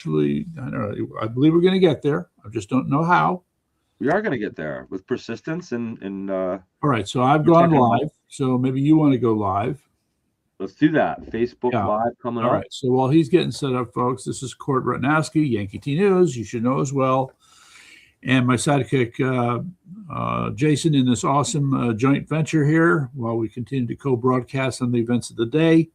actually, I don't know, I believe we're going to get there. I just don't know how. We are going to get there with persistence and All right, so I've we're gone taking live. So maybe you want to go live. Let's do that. Facebook Yeah. Live coming All up. right. So while he's getting set up, folks, this is Court Ratnowski, Yankee T News. You should know as well. And my sidekick, Jason, in this awesome joint venture here while we continue to co-broadcast on the events of the day.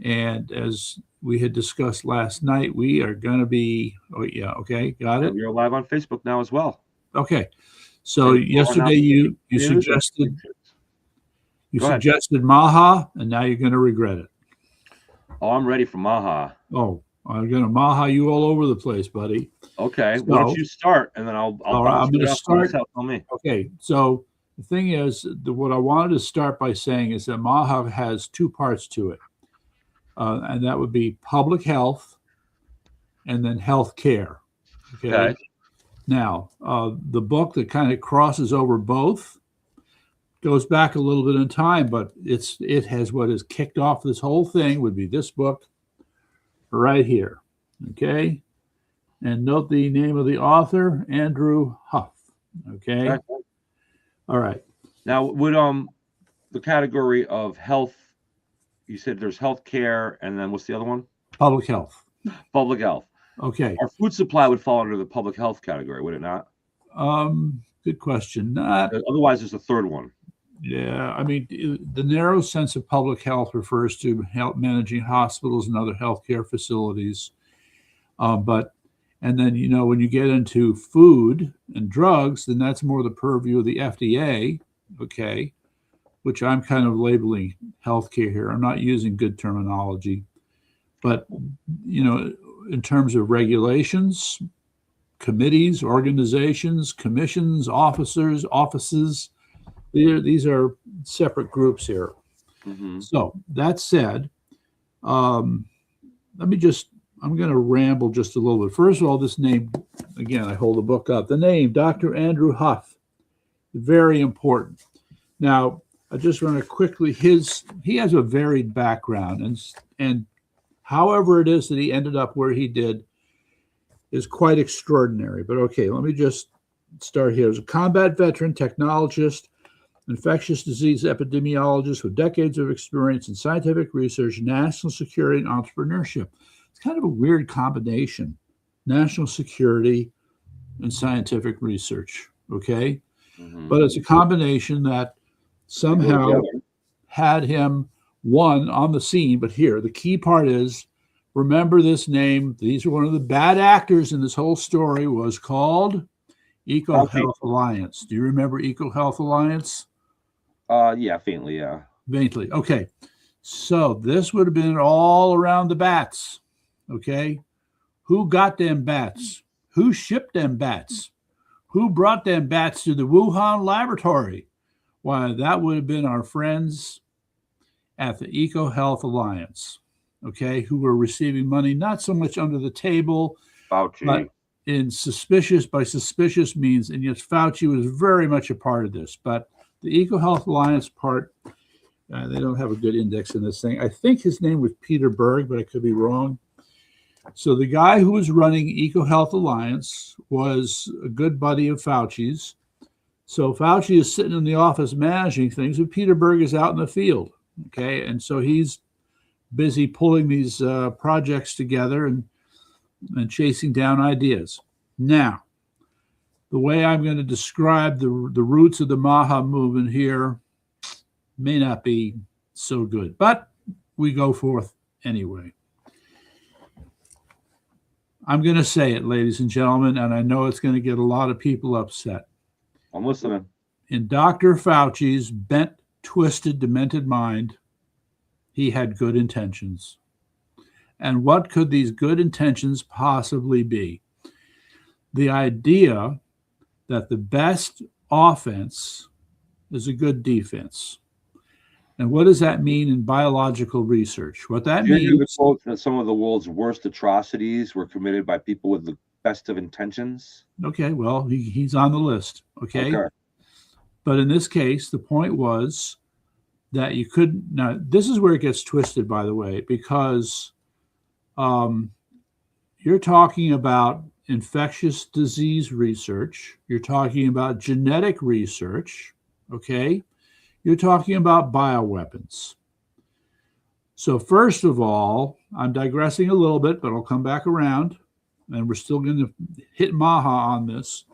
And as we had discussed last night, we are going to be, oh, yeah, okay, got it. We're live on Facebook now as well. Okay. So yesterday you suggested Maha, and now you're going to regret it. Oh, I'm ready for Maha. Oh, I'm going to Maha you all over the place, buddy. Okay. So, why don't you start, and then I'll I'm going to start. Tell me. Okay. So the thing is, what I wanted to start by saying is that Maha has two parts to it, and that would be public health and then health care. Okay. Now, the book that kind of crosses over both goes back a little bit in time, but it has what has kicked off this whole thing would be this book right here. Okay. And note the name of the author, Andrew Huff. Okay. All right. Now, would the category of health, you said there's health care, and then what's the other one? Public health. Public health. Okay. Our food supply would fall under the public health category, would it not? Good question. Not. Otherwise, there's a third one. Yeah, I mean, the narrow sense of public health refers to help managing hospitals and other healthcare facilities. And then, when you get into food and drugs, then that's more the purview of the FDA, okay, which I'm kind of labeling healthcare here. I'm not using good terminology. But, in terms of regulations, committees, organizations, commissions, offices, these are separate groups here. Mm-hmm. So that said, I'm going to ramble just a little bit. First of all, this name, again, I hold the book up. The name, Dr. Andrew Huff, very important. Now, I just want to quickly, he has a varied background, and however it is that he ended up where he did is quite extraordinary. But okay, let me just start here. As a combat veteran, technologist, infectious disease epidemiologist with decades of experience in scientific research, national security, and entrepreneurship. It's kind of a weird combination, national security and scientific research, okay? Mm-hmm. But it's a combination that somehow had him, one, on the scene. But here, the key part is, remember this name. These are one of the bad actors in this whole story, was called EcoHealth Alliance. Do you remember EcoHealth Alliance? Yeah, faintly, yeah. Faintly, okay. So this would have been all around the bats, okay? Who got them bats? Who shipped them bats? Who brought them bats to the Wuhan laboratory? Why, that would have been our friends at the EcoHealth Alliance, okay, who were receiving money not so much under the table, Fauci, but by suspicious means, and yes, Fauci was very much a part of this, but the EcoHealth Alliance part, they don't have a good index in this thing. I think his name was Peter Berg, but I could be wrong. So the guy who was running EcoHealth Alliance was a good buddy of Fauci's. So Fauci is sitting in the office managing things, and Peter Berg is out in the field, okay? And so he's busy pulling these projects together and chasing down ideas. Now, the way I'm going to describe the roots of the MAHA movement here may not be so good, but we go forth anyway. I'm going to say it, ladies and gentlemen, and I know it's going to get a lot of people upset. I'm listening. In Dr. Fauci's bent, twisted, demented mind, he had good intentions. And what could these good intentions possibly be? The idea that the best offense is a good defense. And what does that mean in biological research? What that means... that some of the world's worst atrocities were committed by people with the best of intentions? Okay, well, he's on the list, okay? But in this case, the point was that you couldn't... Now, this is where it gets twisted, by the way, because you're talking about infectious disease research. You're talking about genetic research. Okay. You're talking about bioweapons. So, first of all, I'm digressing a little bit, but I'll come back around, and we're still going to hit MAHA on this.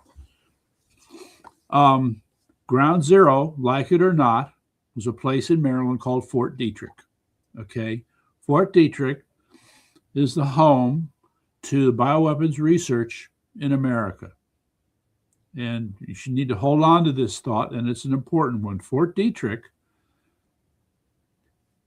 Ground Zero, like it or not, was a place in Maryland called Fort Detrick. Okay. Fort Detrick is the home to bioweapons research in America. And you should need to hold on to this thought, and it's an important one. Fort Detrick.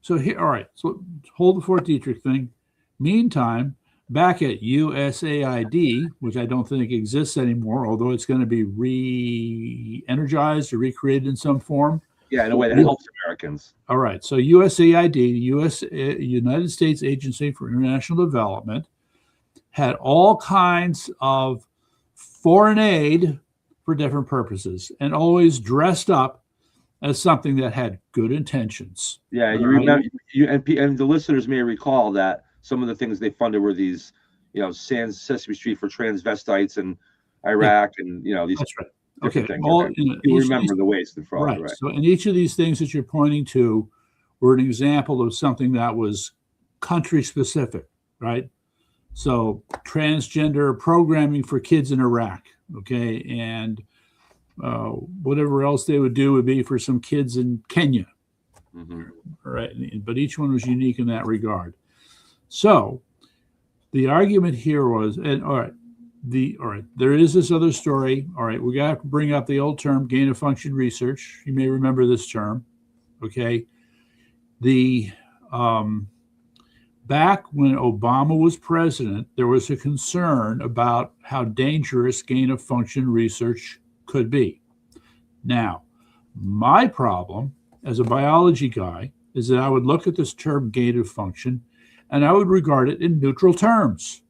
So here, all right, so hold the Fort Detrick thing. Meantime, back at USAID, which I don't think exists anymore, although it's going to be re-energized or recreated in some form. Yeah, in a way that helps Americans. All right, so USAID, United States Agency for International Development, had all kinds of foreign aid for different purposes and always dressed up as something that had good intentions. Yeah, you remember, and the listeners may recall that some of the things they funded were these, Sans Sesame Street for transvestites in Iraq, and these That's right. different things. All, you remember the waste and fraud, right? So, and each of these things that you're pointing to were an example of something that was country specific, right? So, transgender programming for kids in Iraq, okay, and whatever else they would do would be for some kids in Kenya. Mm-hmm. All right. But each one was unique in that regard. So the argument here was, and there is this other story. All right, we got to bring up the old term gain of function research. You may remember this term. Okay. The back when Obama was president, there was a concern about how dangerous gain of function research could be. Now, my problem as a biology guy is that I would look at this term gain of function and I would regard it in neutral terms.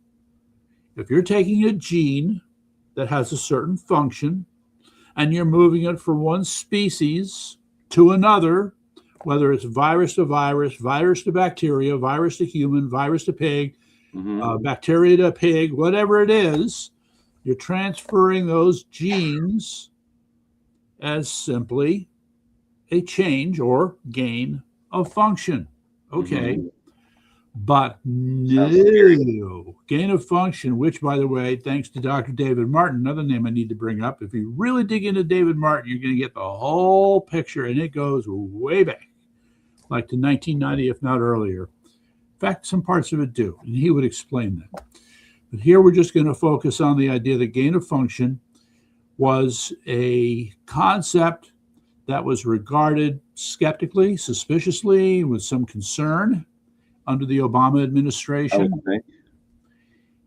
If you're taking a gene that has a certain function and you're moving it from one species to another, whether it's virus to virus, virus to bacteria, virus to human, virus to pig, bacteria to pig, whatever it is, you're transferring those genes as simply a change or gain of function. Okay. But no, gain of function, which, by the way, thanks to Dr. David Martin, another name I need to bring up. If you really dig into David Martin, you're going to get the whole picture, and it goes way back, like to 1990, if not earlier. In fact, some parts of it do, and he would explain that. But here we're just going to focus on the idea that gain of function was a concept that was regarded skeptically, suspiciously, with some concern under the Obama administration. Okay.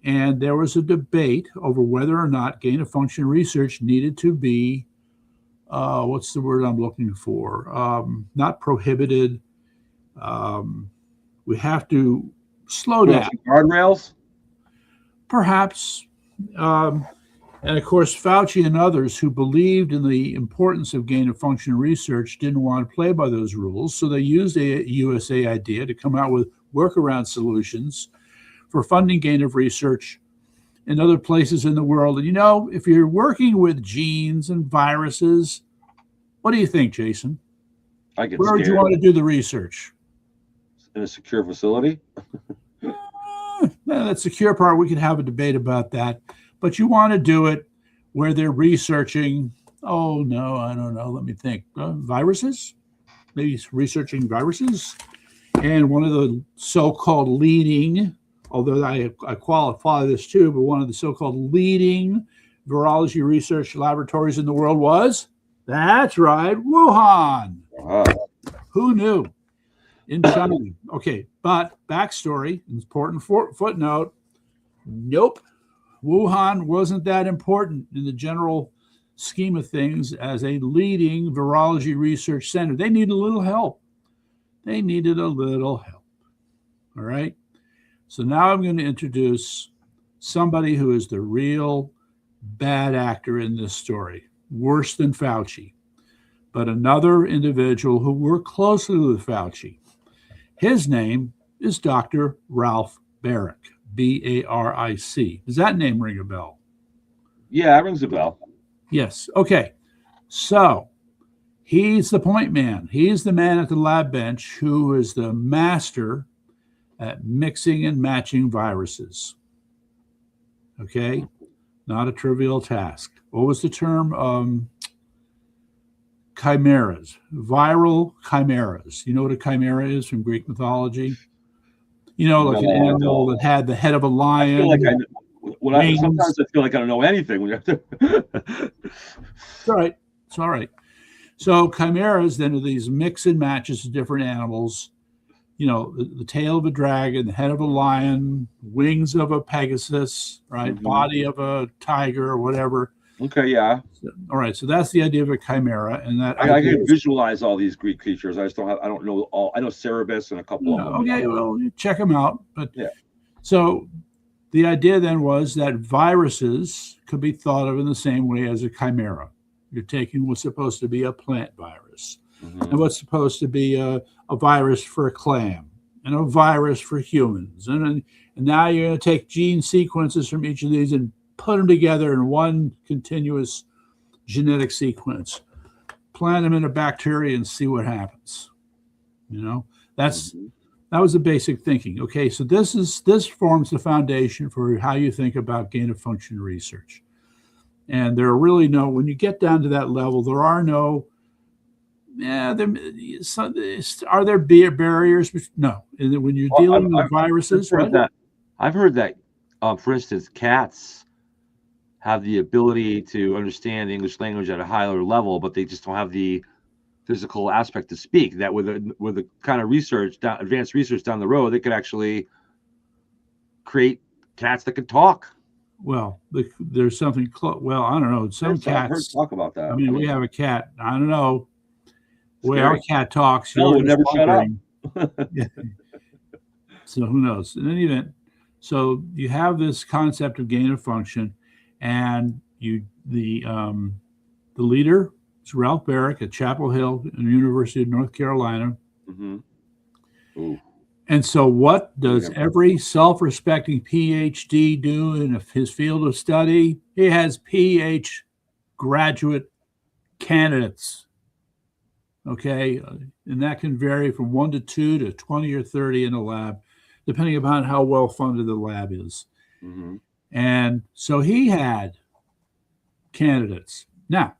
And there was a debate over whether or not gain of function research needed to be, what's the word I'm looking for? Not prohibited. We have to slow down. Guardrails? Perhaps. And of course, Fauci and others who believed in the importance of gain of function research didn't want to play by those rules. So they used a USAID to come out with workaround solutions for funding gain of research in other places in the world. And if you're working with genes and viruses, what do you think, Jason? Where would you want to do the research? In a secure facility? That secure part, we can have a debate about that. But you want to do it where they're researching, I don't know, let me think, viruses? Maybe researching viruses? And one of the so-called leading, although I qualify this too, but one of the so-called leading virology research laboratories in the world was, that's right, Wuhan. Wow. Who knew? In China. Okay, but backstory, important footnote, nope. Wuhan wasn't that important in the general scheme of things as a leading virology research center. They needed a little help. All right. So now I'm going to introduce somebody who is the real bad actor in this story, worse than Fauci, but another individual who worked closely with Fauci. His name is Dr. Ralph Baric. B-A-R-I-C. Does that name ring a bell? Yeah, that rings a bell. Yes. Okay. So he's the point man. He's the man at the lab bench who is the master at mixing and matching viruses. Okay. Not a trivial task. What was the term? Chimeras, viral chimeras. You know what a chimera is from Greek mythology? You know, like an No, I animal don't. that had the head of a I feel like lion, sometimes wings. I feel like I don't know anything when you have to. It's all right. It's all right. So chimeras then are these mix and matches of different animals. You know, the tail of a dragon, the head of a lion, wings of a Pegasus, right? Mhm. Body of a tiger or whatever. Okay, yeah. All right. So that's the idea of a chimera, and that I idea can is, visualize all these Greek creatures. I just don't have. I don't know all. I know Cerberus and a couple of them. okay. Well, you check them out. But Yeah. so the idea then was that viruses could be thought of in the same way as a chimera. You're taking what's supposed to be a plant virus, Mhm. and what's supposed to be a virus for a clam, and a virus for humans. And now you're going to take gene sequences from each of these and put them together in one continuous genetic sequence. Plant them in a bacteria and see what happens. You know, that's Mhm. that was the basic thinking. Okay, so this forms the foundation for how you think about gain of function research. And there are really no, when you get down to that level, there are no, yeah, are there barriers? No. When you're Well, dealing with viruses, what? I've heard that, for instance, cats have the ability to understand the English language at a higher level, but they just don't have the physical aspect to speak. That with the kind of advanced research down the road, they could actually create cats that could talk. Well, there's something close. Well, I don't know. Some I've heard cats, talk about I that. mean, we have a cat. I don't know. The way our Scary. cat talks, No, yours would is never shut up. wondering. Yeah. So who knows? In any event, so you have this concept of gain of function, and the leader is Ralph Barrick at Chapel Hill, University of North Carolina. Mhm. Ooh. And so, what does Yeah. every self-respecting PhD do in his field of study? He has PhD graduate candidates. Okay, and that can vary from 1 to 2 to 20 or 30 in a lab, depending upon how well funded the lab is. Mhm. And so he had candidates. Now,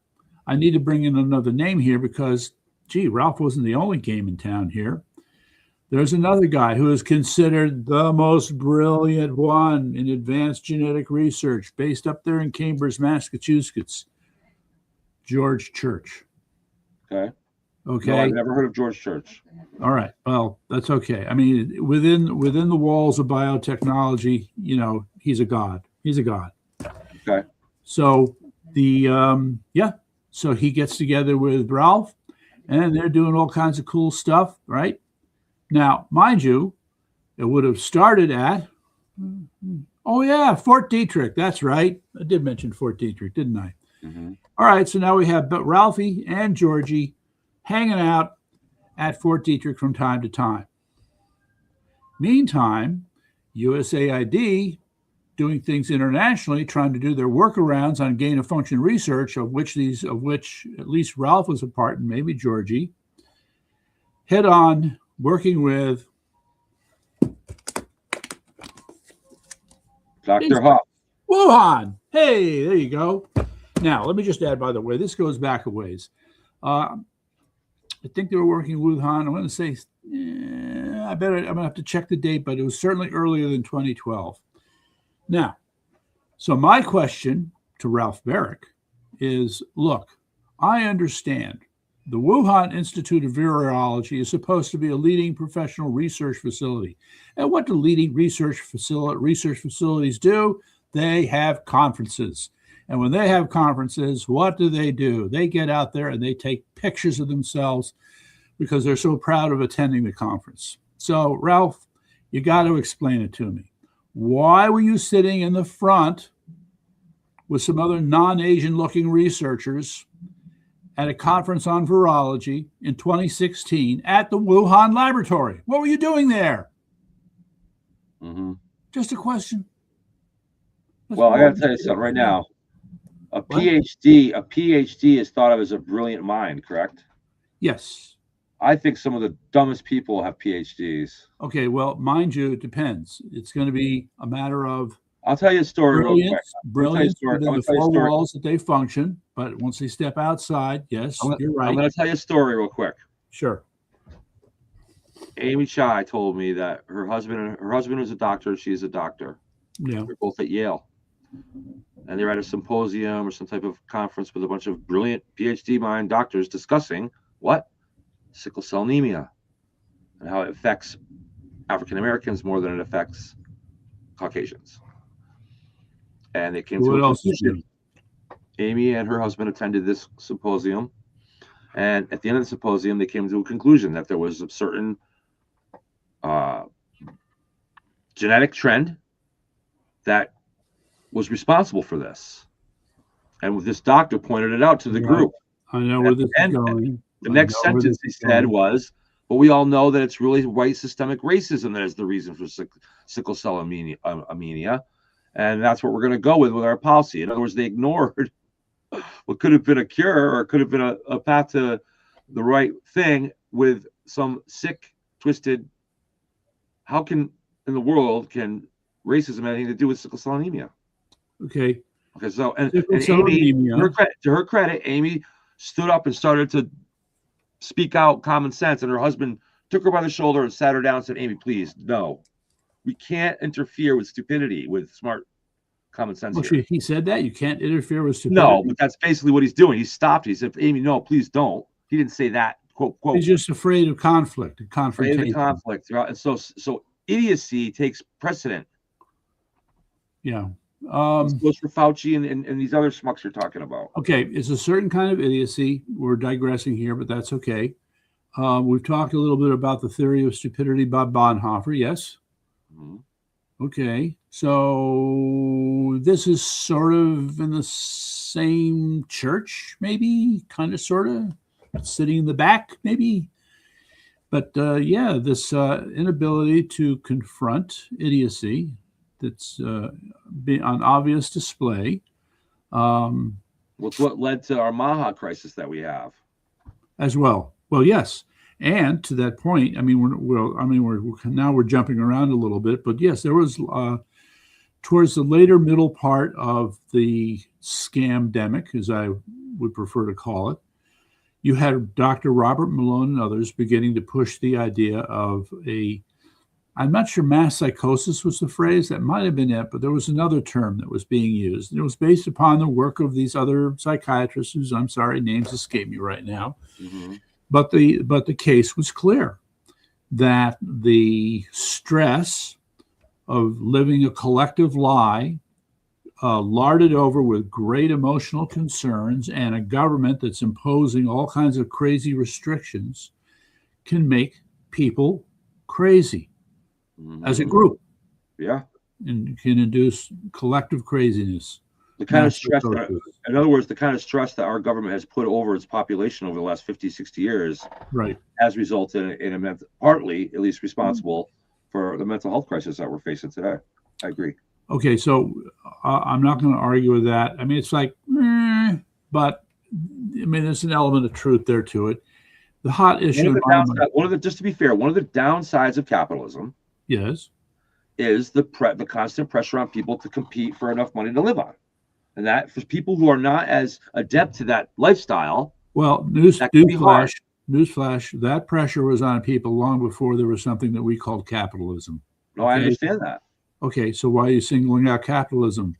I need to bring in another name here because, gee, Ralph wasn't the only game in town here. There's another guy who is considered the most brilliant one in advanced genetic research, based up there in Cambridge, Massachusetts, George Church. Okay. Okay. No, I've never heard of George Church. All right. Well, that's okay. I mean, within the walls of biotechnology, you know, he's a god. He's a god. Okay. So so he gets together with Ralph, and they're doing all kinds of cool stuff, right? Now, mind you, it would have started at, oh yeah, Fort Detrick. That's right. I did mention Fort Detrick, didn't I? Mm-hmm. All right. So now we have Ralphie and Georgie hanging out at Fort Detrick from time to time. Meantime, USAID doing things internationally, trying to do their workarounds on gain of function research, of which at least Ralph was a part, and maybe Georgie, head on working with Dr. Huff. Wuhan. Hey, there you go. Now, let me just add, by the way, this goes back a ways. I think they were working with Wuhan. I'm going to say, I'm going to have to check the date, but it was certainly earlier than 2012. Now, so my question to Ralph Barrick is, look, I understand the Wuhan Institute of Virology is supposed to be a leading professional research facility. And what do leading research facilities do? They have conferences. And when they have conferences, what do? They get out there and they take pictures of themselves because they're so proud of attending the conference. So, Ralph, you got to explain it to me. Why were you sitting in the front with some other non-Asian looking researchers at a conference on virology in 2016 at the Wuhan laboratory? What were you doing there? Mm-hmm. Just a question. Well, I got to tell you something right now. A PhD is thought of as a brilliant mind, correct? Yes. I think some of the dumbest people have PhDs. Okay, well, mind you, it depends. It's going to be a matter of I'll tell you a story real quick. brilliance I'm within gonna the tell you a four story. walls that they function. But once they step outside, yes, you're right. I'm going to tell you a story real quick. Sure. Amy Chai told me that her husband was a doctor. She's a doctor. Yeah. They're both at Yale. And they're at a symposium or some type of conference with a bunch of brilliant PhD mind doctors discussing what? Sickle cell anemia and how it affects African Americans more than it affects Caucasians. And they came to a conclusion. Amy and her husband attended this symposium. And at the end of the symposium, they came to a conclusion that there was a certain genetic trend that was responsible for this. And this doctor pointed it out to the group. I know where this is going. The next sentence he said was, but we all know that it's really white systemic racism that is the reason for sickle cell anemia. And that's what we're going to go with our policy. In other words, they ignored what could have been a cure or could have been a path to the right thing with some sick, twisted. How can in the world can racism have anything to do with sickle cell anemia? Okay. So and Amy, to her credit, Amy stood up and started to speak out common sense, and her husband took her by the shoulder and sat her down and said, "Amy, please, no, we can't interfere with stupidity with smart common sense." Well, he said that you can't interfere with stupidity. No, but that's basically what he's doing. He stopped. He said, "Amy, no, please don't." He didn't say that. Quote. He's just afraid of conflict and confrontation. Afraid of conflict. And so idiocy takes precedent. Yeah. This goes for Fauci and these other schmucks you're talking about. Okay, it's a certain kind of idiocy. We're digressing here, but that's okay. We've talked a little bit about the theory of stupidity by Bonhoeffer. Yes. Mm-hmm. Okay, so this is sort of in the same church, maybe, kind of, sort of, sitting in the back, maybe. But yeah, this inability to confront idiocy that's on obvious display. What's what led to our MAHA crisis that we have, as well. Well, yes, and to that point, I mean, we're jumping around a little bit, but yes, there was towards the later middle part of the scamdemic, as I would prefer to call it. You had Dr. Robert Malone and others beginning to push the idea of I'm not sure mass psychosis was the phrase, that might have been it, but there was another term that was being used. And it was based upon the work of these other psychiatrists whose, I'm sorry, names escape me right now. Mm-hmm. But the case was clear that the stress of living a collective lie, larded over with great emotional concerns and a government that's imposing all kinds of crazy restrictions, can make people crazy. Mm-hmm. As a group. Yeah. And can induce collective craziness. The kind of stress in other words, the kind of stress that our government has put over its population over the last 50, 60 years right, has resulted in partly, at least, responsible for the mental health crisis that we're facing today. I agree. Okay, so I'm not going to argue with that. I mean, it's like, but I mean, there's an element of truth there to it. The hot issue. Just to be fair, one of the downsides of capitalism, yes, is the constant pressure on people to compete for enough money to live on, and that for people who are not as adept to that lifestyle. Well, newsflash, that pressure was on people long before there was something that we called capitalism. No, okay? I understand that. Okay, so why are you singling out capitalism?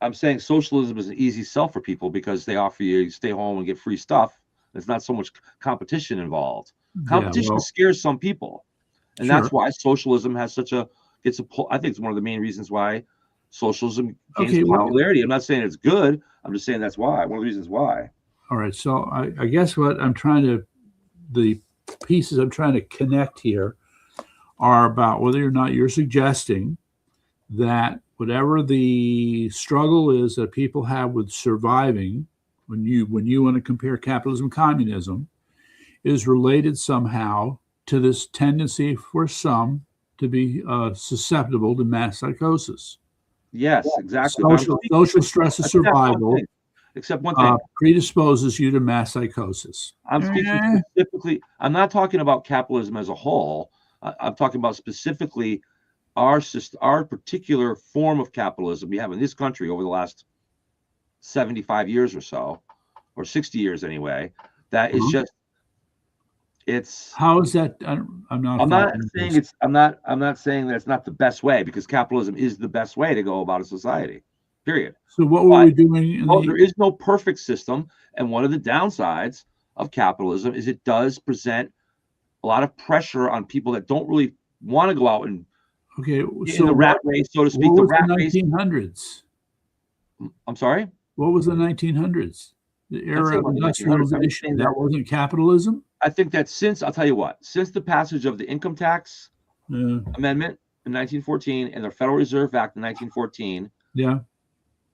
I'm saying socialism is an easy sell for people because they offer you stay home and get free stuff. There's not so much competition involved. Competition scares some people. And that's why socialism has I think it's one of the main reasons why socialism gains popularity. I'm not saying it's good. I'm just saying that's why. One of the reasons why. All right. So I guess the pieces I'm trying to connect here are about whether or not you're suggesting that whatever the struggle is that people have with surviving, when you want to compare capitalism and communism, is related somehow to this tendency for some to be susceptible to mass psychosis. Yes, exactly. But I'm Social stress of survival except one thing. Predisposes you to mass psychosis. I'm speaking specifically. I'm not talking about capitalism as a whole. I'm talking about specifically our particular form of capitalism we have in this country over the last 75 years or so, or 60 years anyway. That is just. It's. How is that? I'm not saying it's. I'm not saying that it's not the best way, because capitalism is the best way to go about a society. Period. So what were we doing? There is no perfect system, and one of the downsides of capitalism is it does present a lot of pressure on people that don't really want to go out and so the rat race, so to speak. What the was rat the race. 1900s? I'm sorry. What was the 1900s? The era of industrialization. That wasn't capitalism. I think that since the passage of the income tax amendment in 1914 and the Federal Reserve Act in 1914. Yeah.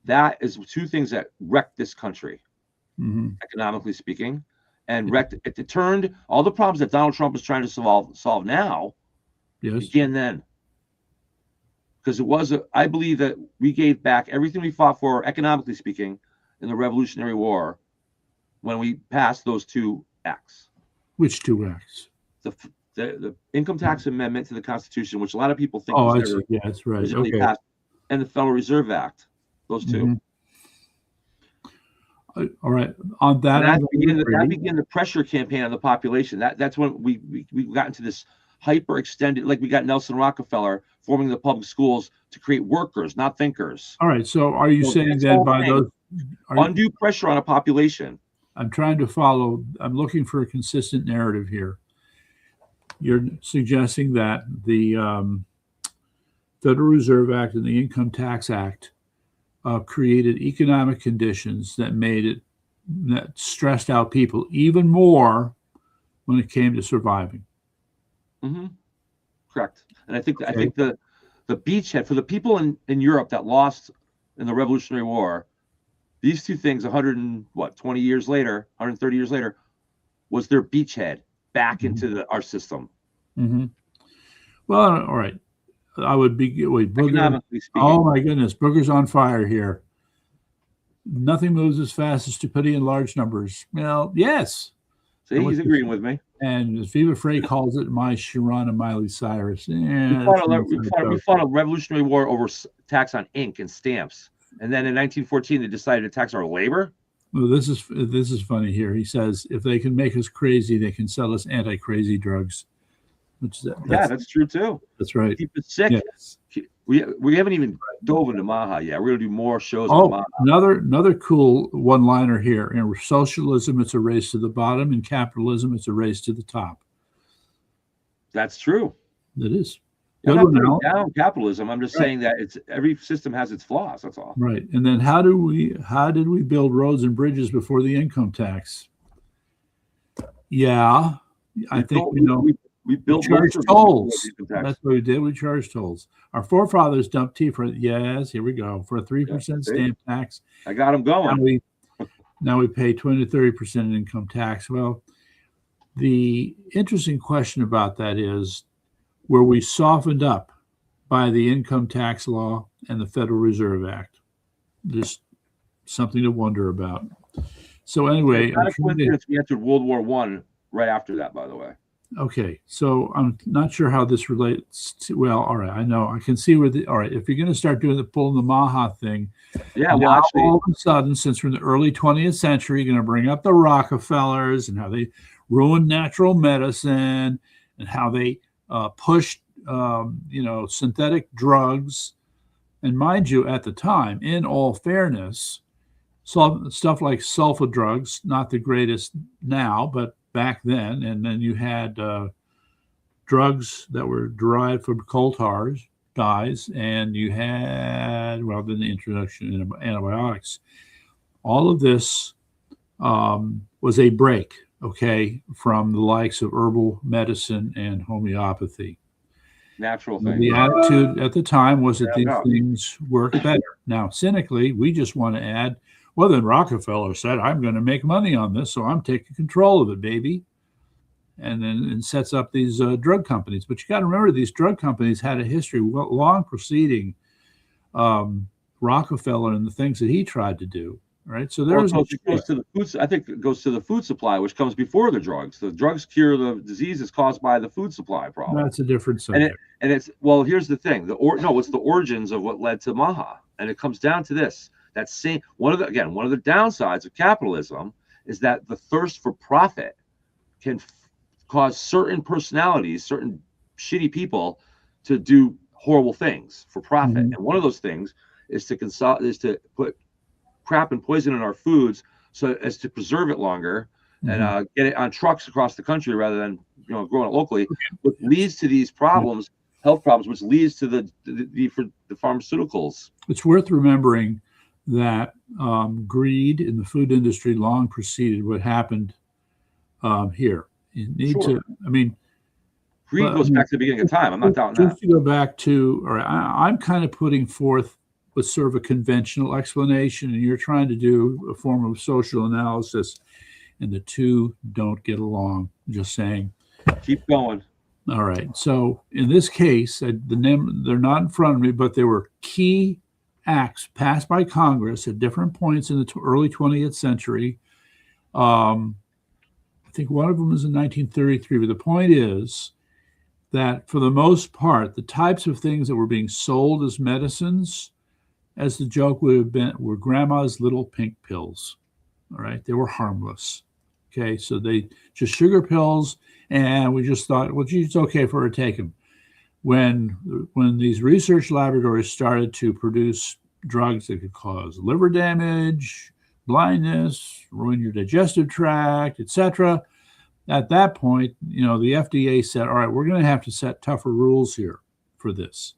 That is two things that wrecked this country, economically speaking, and it turned all the problems that Donald Trump is trying to solve now. Yes. Began then, because I believe that we gave back everything we fought for, economically speaking, in the Revolutionary War, when we passed those two acts. Which two acts? The income tax amendment to the Constitution, which a lot of people think that's right. Okay. Passed, and the Federal Reserve Act. Those two. All right. On that, that began the pressure campaign on the population. That's when we got into this hyper extended, like we got Nelson Rockefeller forming the public schools to create workers, not thinkers. All right. So are you saying that by those undue pressure on a population? I'm trying to follow. I'm looking for a consistent narrative here. You're suggesting that the Federal Reserve Act and the Income Tax Act created economic conditions that stressed out people even more when it came to surviving. Correct. And I think the beachhead for the people in Europe that lost in the Revolutionary War, these two things 130 years later, was their beachhead back into our system. Well, all right. I would be economically speaking. Oh my goodness, Booger's on fire here. Nothing moves as fast as stupidity in large numbers. Well, yes. See, he's agreeing with me. And as Viva Frey calls it, my Sharon and Miley Cyrus. We fought a Revolutionary War over tax on ink and stamps, and then in 1914 they decided to tax our labor. Well, this is funny here. He says if they can make us crazy, they can sell us anti-crazy drugs. That's true too. That's right. Keep it sick. Yes. We haven't even dove into MAHA yet. We're gonna do more shows on MAHA. Another cool one-liner here. In socialism, it's a race to the bottom. In capitalism, it's a race to the top. That's true. It is. I'm not putting down capitalism. I'm just saying that every system has its flaws. That's all. Right. And then how did we build roads and bridges before the income tax? Yeah, I think we charged tolls. That's what we did. We charged tolls. Our forefathers dumped tea for yes. Here we go for a 3% stamp tax. I got them going. Now we pay 20 to 30% in income tax. Well, the interesting question about that is, were we softened up by the income tax law and the Federal Reserve Act? Just something to wonder about. So anyway, we entered World War I right after that, by the way. Okay, so I'm not sure how this relates to. Well, all right, I know I can see where all right. If you're going to start pulling the MAHA thing, all of a sudden, since we're in the early 20th century, you're going to bring up the Rockefellers and how they ruined natural medicine and how they pushed, synthetic drugs. And mind you, at the time, in all fairness, stuff like sulfa drugs, not the greatest now, but back then, and then you had drugs that were derived from coal tar dyes, and you had then the introduction of antibiotics. All of this was a break, from the likes of herbal medicine and homeopathy. Natural thing. The attitude at the time was that these things work better. Now, cynically, we just want to add, well, then Rockefeller said, I'm going to make money on this, so I'm taking control of it, baby. and sets up these drug companies. But you got to remember, these drug companies had a history long preceding Rockefeller and the things that he tried to do. Right. So Well, there's it goes to the food. I think it goes to the food supply, which comes before the drugs. The drugs cure the diseases caused by the food supply problem. that's a different And subject. it's well, here's the thing. It's the origins of what led to MAHA, and it comes down to this. That same one of the downsides of capitalism is that the thirst for profit can cause certain personalities, certain shitty people, to do horrible things for profit. Mhm. And one of those things is to put crap and poison in our foods so as to preserve it longer and get it on trucks across the country rather than growing it locally, which leads to these problems, health problems, which leads to the pharmaceuticals. It's worth remembering that greed in the food industry long preceded what happened here. You need to, I mean, greed goes back to the beginning of time. I'm not doubting that. Just to go back to, or I'm kind of putting forth with sort of a conventional explanation, and you're trying to do a form of social analysis, and the two don't get along. Just saying. Keep going. All right. So in this case, they're not in front of me, but there were key acts passed by Congress at different points in the early 20th century. I think one of them was in 1933. But the point is that for the most part, the types of things that were being sold as medicines, as the joke would have been, were grandma's little pink pills. All right. They were harmless. Okay. So they just sugar pills. And we just thought, well, gee, it's okay for her to take them. When these research laboratories started to produce drugs that could cause liver damage, blindness, ruin your digestive tract, etc., at that point, the FDA said, all right, we're going to have to set tougher rules here for this.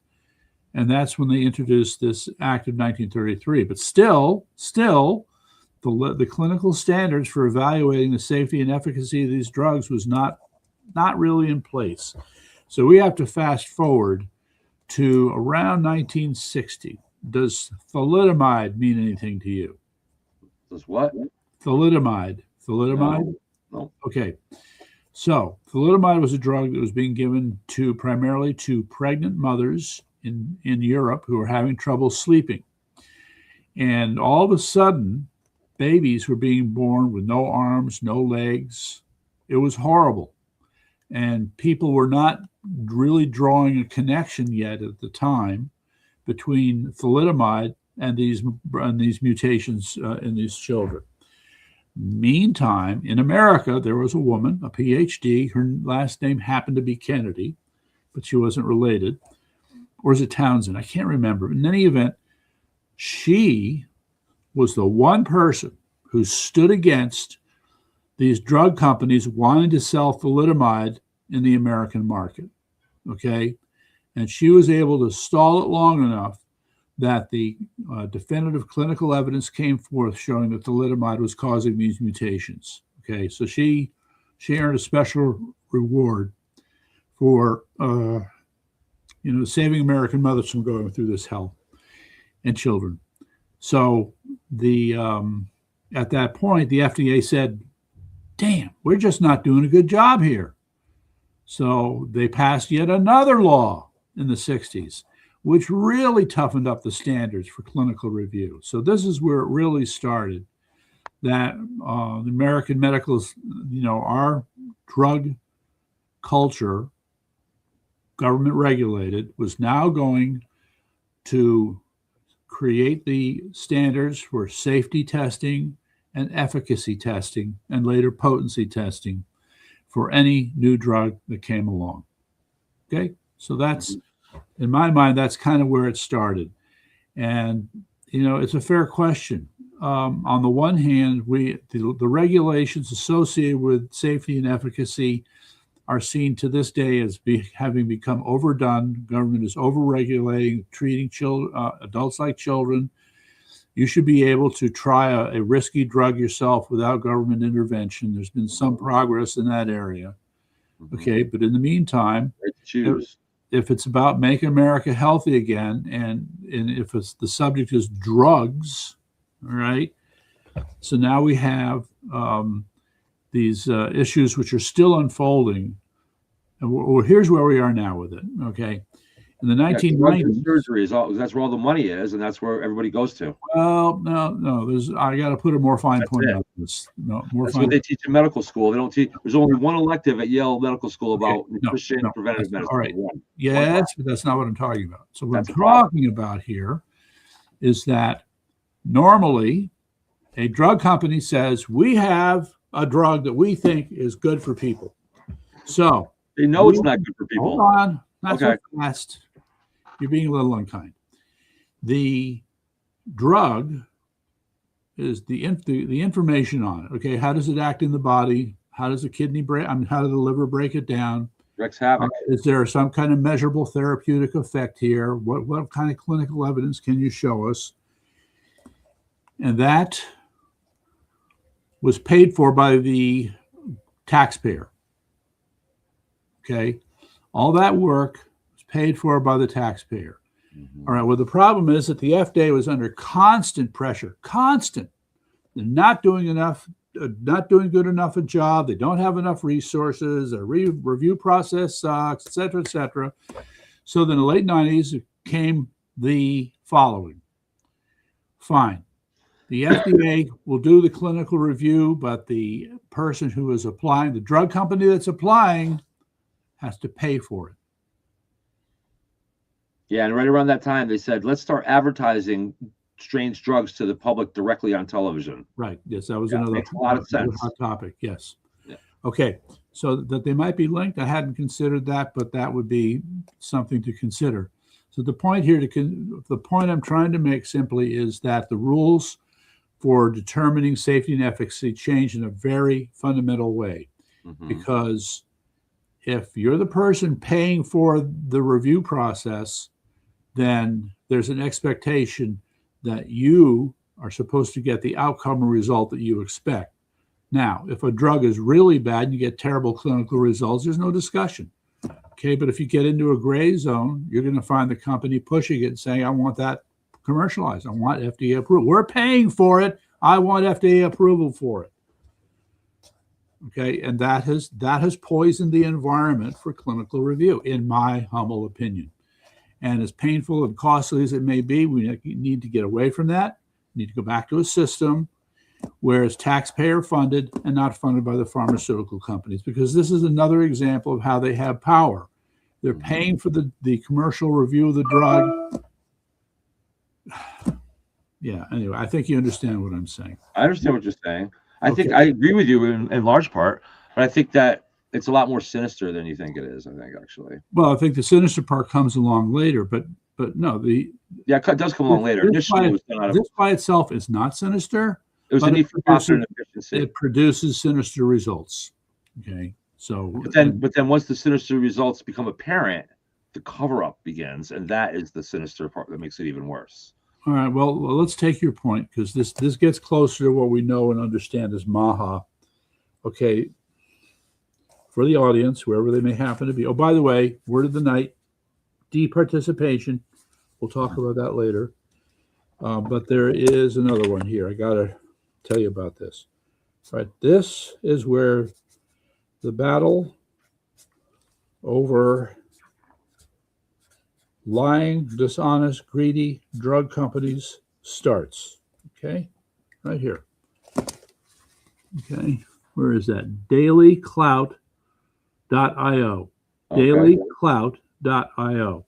And that's when they introduced this Act of 1933. But still, the clinical standards for evaluating the safety and efficacy of these drugs was not really in place. So we have to fast forward to around 1960. Does thalidomide mean anything to you? Does what? Thalidomide. No. Okay. So thalidomide was a drug that was being given primarily to pregnant mothers in Europe who were having trouble sleeping. And all of a sudden, babies were being born with no arms, no legs. It was horrible. And people were not really drawing a connection yet at the time between thalidomide and these mutations in these children. Meantime, in America, there was a woman, a PhD. Her last name happened to be Kennedy, but she wasn't related. Or is it Townsend? I can't remember. In any event, she was the one person who stood against these drug companies wanting to sell thalidomide in the American market. Okay. And she was able to stall it long enough that the definitive clinical evidence came forth showing that thalidomide was causing these mutations. Okay. So she earned a special reward for, saving American mothers from going through this hell, and children. So at that point, the FDA said, damn, we're just not doing a good job here. So they passed yet another law in the 60s, which really toughened up the standards for clinical review. So this is where it really started, that the American medical, our drug culture, government regulated, was now going to create the standards for safety testing and efficacy testing and later potency testing for any new drug that came along. Okay, so that's, in my mind, that's kind of where it started. And, it's a fair question. On the one hand, the regulations associated with safety and efficacy are seen to this day as having become overdone. Government is overregulating, treating adults like children. You should be able to try a risky drug yourself without government intervention. There's been some progress in that area. Okay, but in the meantime, if it's about making America healthy again, and if the subject is drugs, all right, so now we have these issues which are still unfolding. And here's where we are now with it. Okay, in the 1990s, surgery is all, that's where all the money is, and that's where everybody goes to. Well, no. I got to put a more fine point on this. No, more that's fine. what they teach in medical school. They don't teach. There's only one elective at Yale Medical School about nutrition and preventative medicine. All right. One. Yes, but that's not what I'm talking about. So what I'm talking about here is that normally a drug company says we have a drug that we think is good for people. So they know it's not good for people. Hold on, not so fast. You're being a little unkind. The drug is the information on it. Okay, how does it act in the body? How does the kidney break? I mean, how does the liver break it down? Wreaks havoc. Is there some kind of measurable therapeutic effect here? What kind of clinical evidence can you show us? And that was paid for by the taxpayer. Okay, all that work was paid for by the taxpayer. Mm-hmm. All right, well, the problem is that the FDA was under constant pressure, constant. They're not doing enough, not doing good enough a job. They don't have enough resources. Their review process sucks, et cetera, et cetera. So then in the late 90s came the following. Fine. The FDA will do the clinical review, but the person who is applying, the drug company that's applying, has to pay for it. Yeah, and right around that time, they said, let's start advertising strange drugs to the public directly on television. Right. Yes, that was another makes a lot of sense. Hot topic. Yes. Yeah. Okay. So that they might be linked. I hadn't considered that, but that would be something to consider. So the point here, the point I'm trying to make simply is that the rules for determining safety and efficacy change in a very fundamental way, because if you're the person paying for the review process, then there's an expectation that you are supposed to get the outcome or result that you expect. Now, if a drug is really bad and you get terrible clinical results, there's no discussion. Okay, but if you get into a gray zone, you're going to find the company pushing it and saying, I want that commercialized. I want FDA approval. We're paying for it. I want FDA approval for it. Okay, and that has poisoned the environment for clinical review, in my humble opinion. And as painful and costly as it may be, we need to get away from that. We need to go back to a system where it's taxpayer funded and not funded by the pharmaceutical companies, because this is another example of how they have power. They're paying for the commercial review of the drug. Yeah, anyway, I think you understand what I'm saying. I understand what you're saying. I think I agree with you in large part, but I think that it's a lot more sinister than you think it is, I think, actually. Well, I think the sinister part comes along later, but no, it does come along later. Initially, it was done out of, this by itself is not sinister. It was a need for profit and efficiency. It produces sinister results. Okay, so but then once the sinister results become apparent, the cover-up begins, and that is the sinister part that makes it even worse. All right, well, let's take your point, because this gets closer to what we know and understand as MAHA. Okay, for the audience, wherever they may happen to be. Oh, by the way, word of the night, departicipation. We'll talk about that later. But there is another one here. I got to tell you about this. All right, this is where the battle over lying, dishonest, greedy drug companies starts. Okay, right here. Okay, where is that? dailyclout.io. dailyclout.io.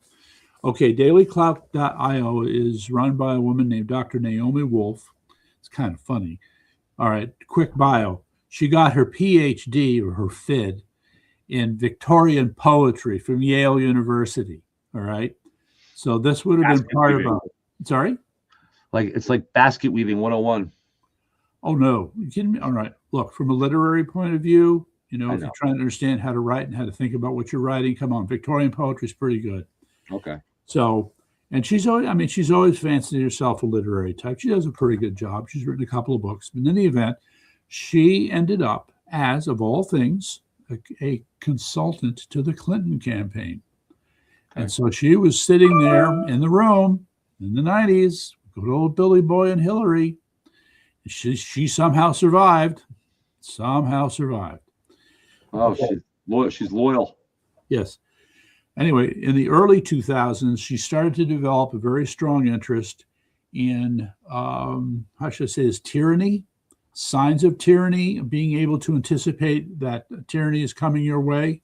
Okay, dailyclout.io is run by a woman named Dr. Naomi Wolf. It's kind of funny. All right, quick bio. She got her PhD, or her FID, in Victorian poetry from Yale University. All right. So this would have been part of it. Sorry? It's like basket weaving 101. Oh, no. You kidding me? All right. Look, from a literary point of view, if you're trying to understand how to write and how to think about what you're writing, come on. Victorian poetry is pretty good. Okay. So, and she's always fancied herself a literary type. She does a pretty good job. She's written a couple of books. But in any event, she ended up as, of all things, a consultant to the Clinton campaign. And so she was sitting there in the room in the 90s, good old Billy Boy and Hillary. She somehow survived. Somehow survived. Oh, Okay. she's loyal. She's loyal. Yes. Anyway, in the early 2000s, she started to develop a very strong interest in, how should I say this, tyranny, signs of tyranny, being able to anticipate that tyranny is coming your way.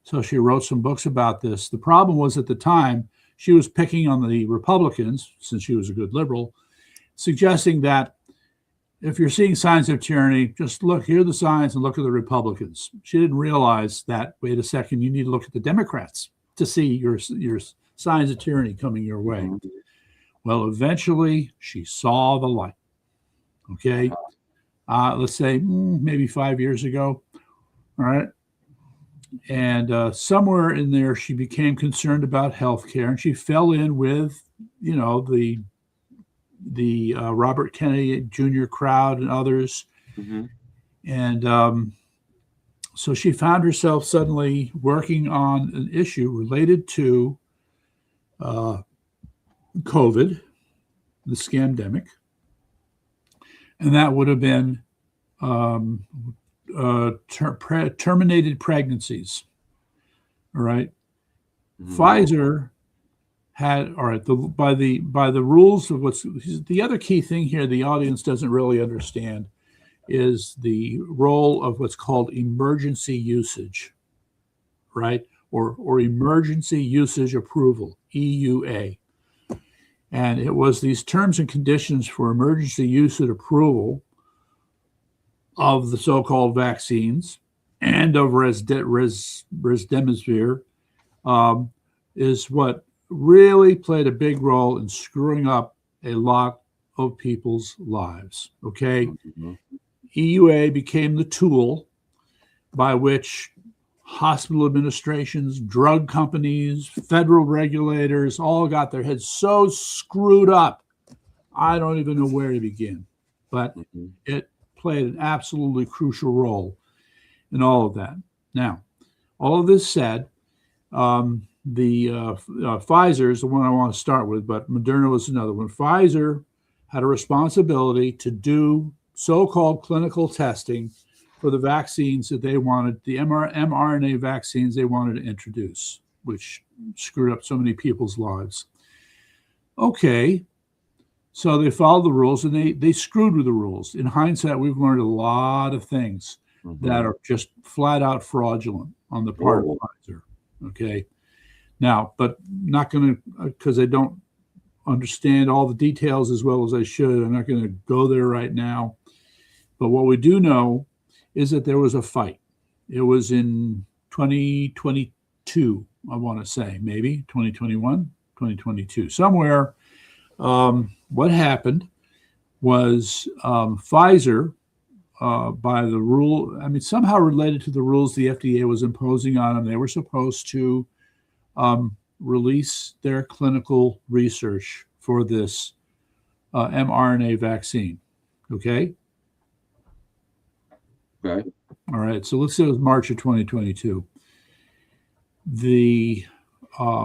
So she wrote some books about this. The problem was, at the time, she was picking on the Republicans, since she was a good liberal, suggesting that if you're seeing signs of tyranny, just look, here are the signs, and look at the Republicans. She didn't realize that, wait a second, you need to look at the Democrats to see your signs of tyranny coming your way. Mhm. Well, eventually she saw the light. Okay. Let's say maybe 5 years ago. All right. And somewhere in there, she became concerned about healthcare, and she fell in with, the Robert Kennedy Jr. crowd and others. Mm-hmm. And so she found herself suddenly working on an issue related to COVID, the scamdemic, and that would have been terminated pregnancies. All right. Mm-hmm. Pfizer had, all right, by the rules of what's the other key thing here, the audience doesn't really understand, is the role of what's called emergency usage, right? Or emergency usage approval, EUA. And it was these terms and conditions for emergency usage approval of the so-called vaccines and of remdesivir is what really played a big role in screwing up a lot of people's lives. Okay. Mm-hmm. EUA became the tool by which hospital administrations, drug companies, federal regulators all got their heads so screwed up. I don't even know where to begin, but it played an absolutely crucial role in all of that. Now, all of this said, Pfizer is the one I want to start with, but Moderna was another one. Pfizer had a responsibility to do so-called clinical testing for the vaccines that they wanted, the mRNA vaccines they wanted to introduce, which screwed up so many people's lives. Okay, so they followed the rules, and they screwed with the rules. In hindsight, we've learned a lot of things that are just flat out fraudulent on the part of Pfizer. Okay. Now, but not going to, because I don't understand all the details as well as I should, I'm not going to go there right now. But what we do know is that there was a fight. It was in 2022, I want to say, maybe 2021, 2022, somewhere. What happened was Pfizer, by the rule, I mean, somehow related to the rules the FDA was imposing on them, they were supposed to release their clinical research for this mRNA vaccine. Okay? Okay. All right. So let's say it was March of 2022. The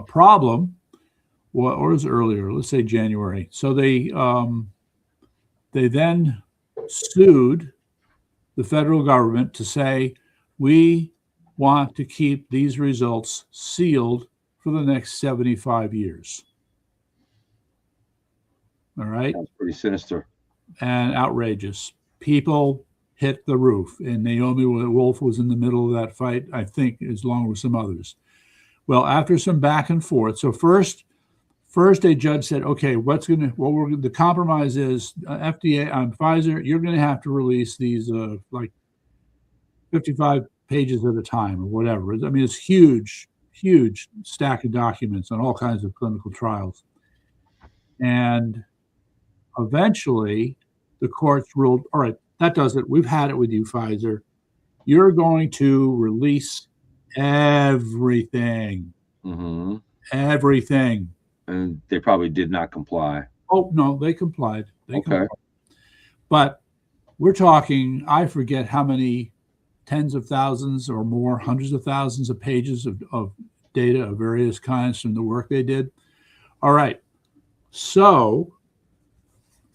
problem, or it was earlier, let's say January. So they then sued the federal government to say, we want to keep these results sealed for the next 75 years. All right. That's pretty sinister. And outrageous. People hit the roof, and Naomi Wolf was in the middle of that fight, I think, as long with some others. Well, after some back and forth, so first a judge said, okay, the compromise is FDA, Pfizer, you're going to have to release these like 55 pages at a time or whatever. I mean, it's huge stack of documents on all kinds of clinical trials. And eventually the courts ruled, all right, that does it. We've had it with you, Pfizer. You're going to release everything. Mm-hmm. Everything. And they probably did not comply. Oh, no, they complied. Okay. But we're talking, I forget how many tens of thousands or more, hundreds of thousands of pages of data of various kinds from the work they did. All right. So,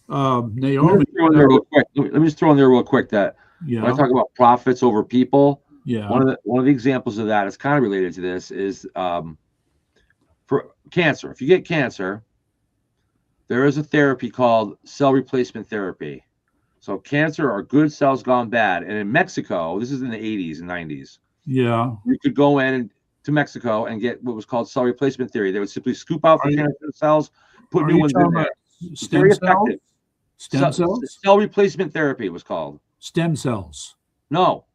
Naomi. Let me just throw in there real quick that Yeah. When I talk about profits over people, Yeah. one of the examples of that is kind of related to this is for cancer. If you get cancer, there is a therapy called cell replacement therapy. So cancer are good cells gone bad. And in Mexico, this is in the 80s and 90s, Yeah. you could go in to Mexico and get what was called cell replacement theory. They would simply scoop out the cancer cells, put Are new you ones in talking there. about It's stem very cells? effective. Stem cells? Cell replacement therapy was called. Stem cells. No,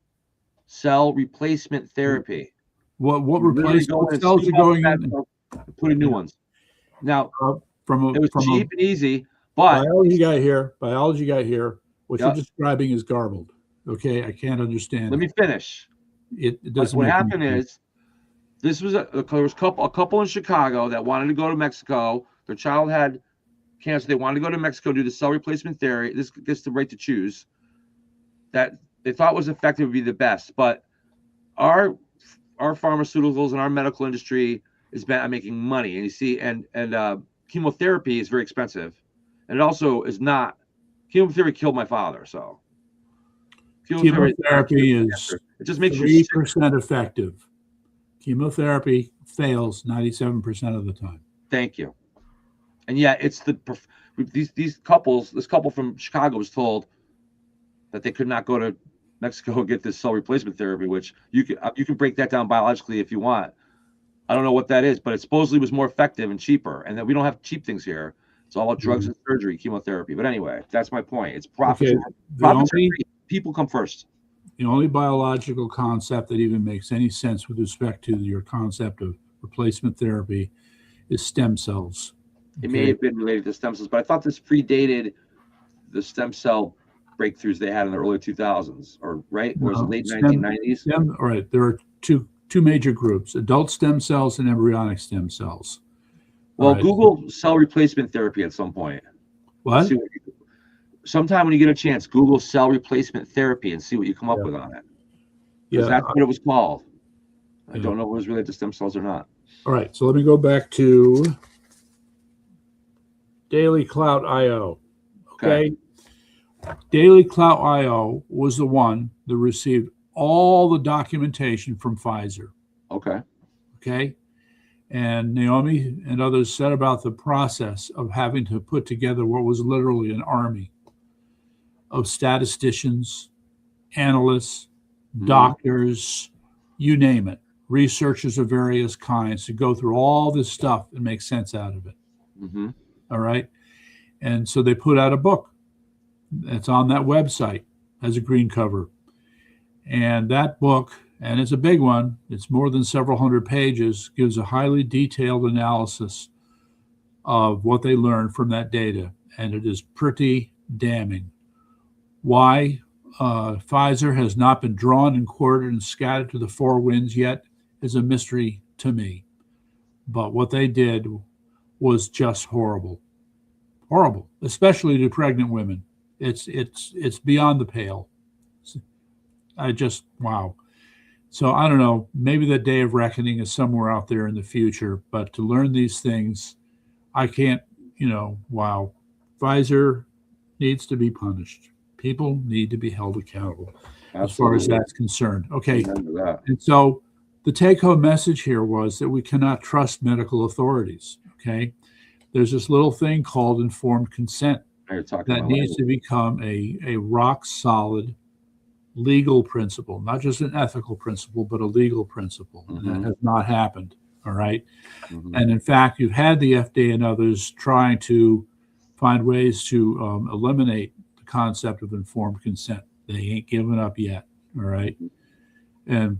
cell replacement therapy. What You literally go replacement in and cells are scoop out the going bad in? cells and put in new ones. Now, From it was a cheap and easy, but biology guy here. What you're Yep. describing is garbled. Okay, I can't understand. Let me finish. It doesn't. What make any happened sense. is this was there was a couple in Chicago that wanted to go to Mexico. Their child had cancer. They wanted to go to Mexico, do the cell replacement theory. This gets the right to choose. That they thought was effective would be the best, but our pharmaceuticals and our medical industry is bent on making money. And you see, and chemotherapy is very expensive, and it also is not. Chemotherapy killed my father, so Chemotherapy is it just makes you 3% effective. Chemotherapy fails 97% of the time. Thank you. And yeah, it's these couples. This couple from Chicago was told that they could not go to Mexico and get this cell replacement therapy, which you can break that down biologically if you want. I don't know what that is, but it supposedly was more effective and cheaper, and that we don't have cheap things here. It's all about drugs and surgery, chemotherapy. But anyway, that's my point. It's profits. Okay, Profits are free. People come first. The only biological concept that even makes any sense with respect to your concept of replacement therapy is stem cells. It may have been related to stem cells, but I thought this predated the stem cell breakthroughs they had in the early 2000s, or right? Or was it late 1990s? All right. There are two major groups: adult stem cells and embryonic stem cells. Well, Google cell replacement therapy at some point. What? Sometime when you get a chance, Google cell replacement therapy and see what you come up with on it. Because that's what it was called. I don't know if it was related to stem cells or not. All right. So let me go back to Daily Clout IO. Okay. Daily Clout IO was the one that received all the documentation from Pfizer. Okay. And Naomi and others said about the process of having to put together what was literally an army of statisticians, analysts, doctors, you name it, researchers of various kinds to go through all this stuff and make sense out of it. All right. And so they put out a book that's on that website, has a green cover. And that book, and it's a big one, it's more than several hundred pages, gives a highly detailed analysis of what they learned from that data. And it is pretty damning. Why Pfizer has not been drawn and quartered and scattered to the four winds yet is a mystery to me. But what they did was just horrible. Horrible, especially to pregnant women. It's beyond the pale. Wow. So I don't know, maybe the day of reckoning is somewhere out there in the future, but to learn these things, I can't, wow. Pfizer needs to be punished. People need to be held accountable as far as that's concerned. Okay. And so the take-home message here was that we cannot trust medical authorities. Okay. There's this little thing called informed consent that needs to become a rock solid legal principle, not just an ethical principle, but a legal principle. And that has not happened. All right. And in fact, you've had the FDA and others trying to find ways to eliminate the concept of informed consent. They ain't given up yet. All right. And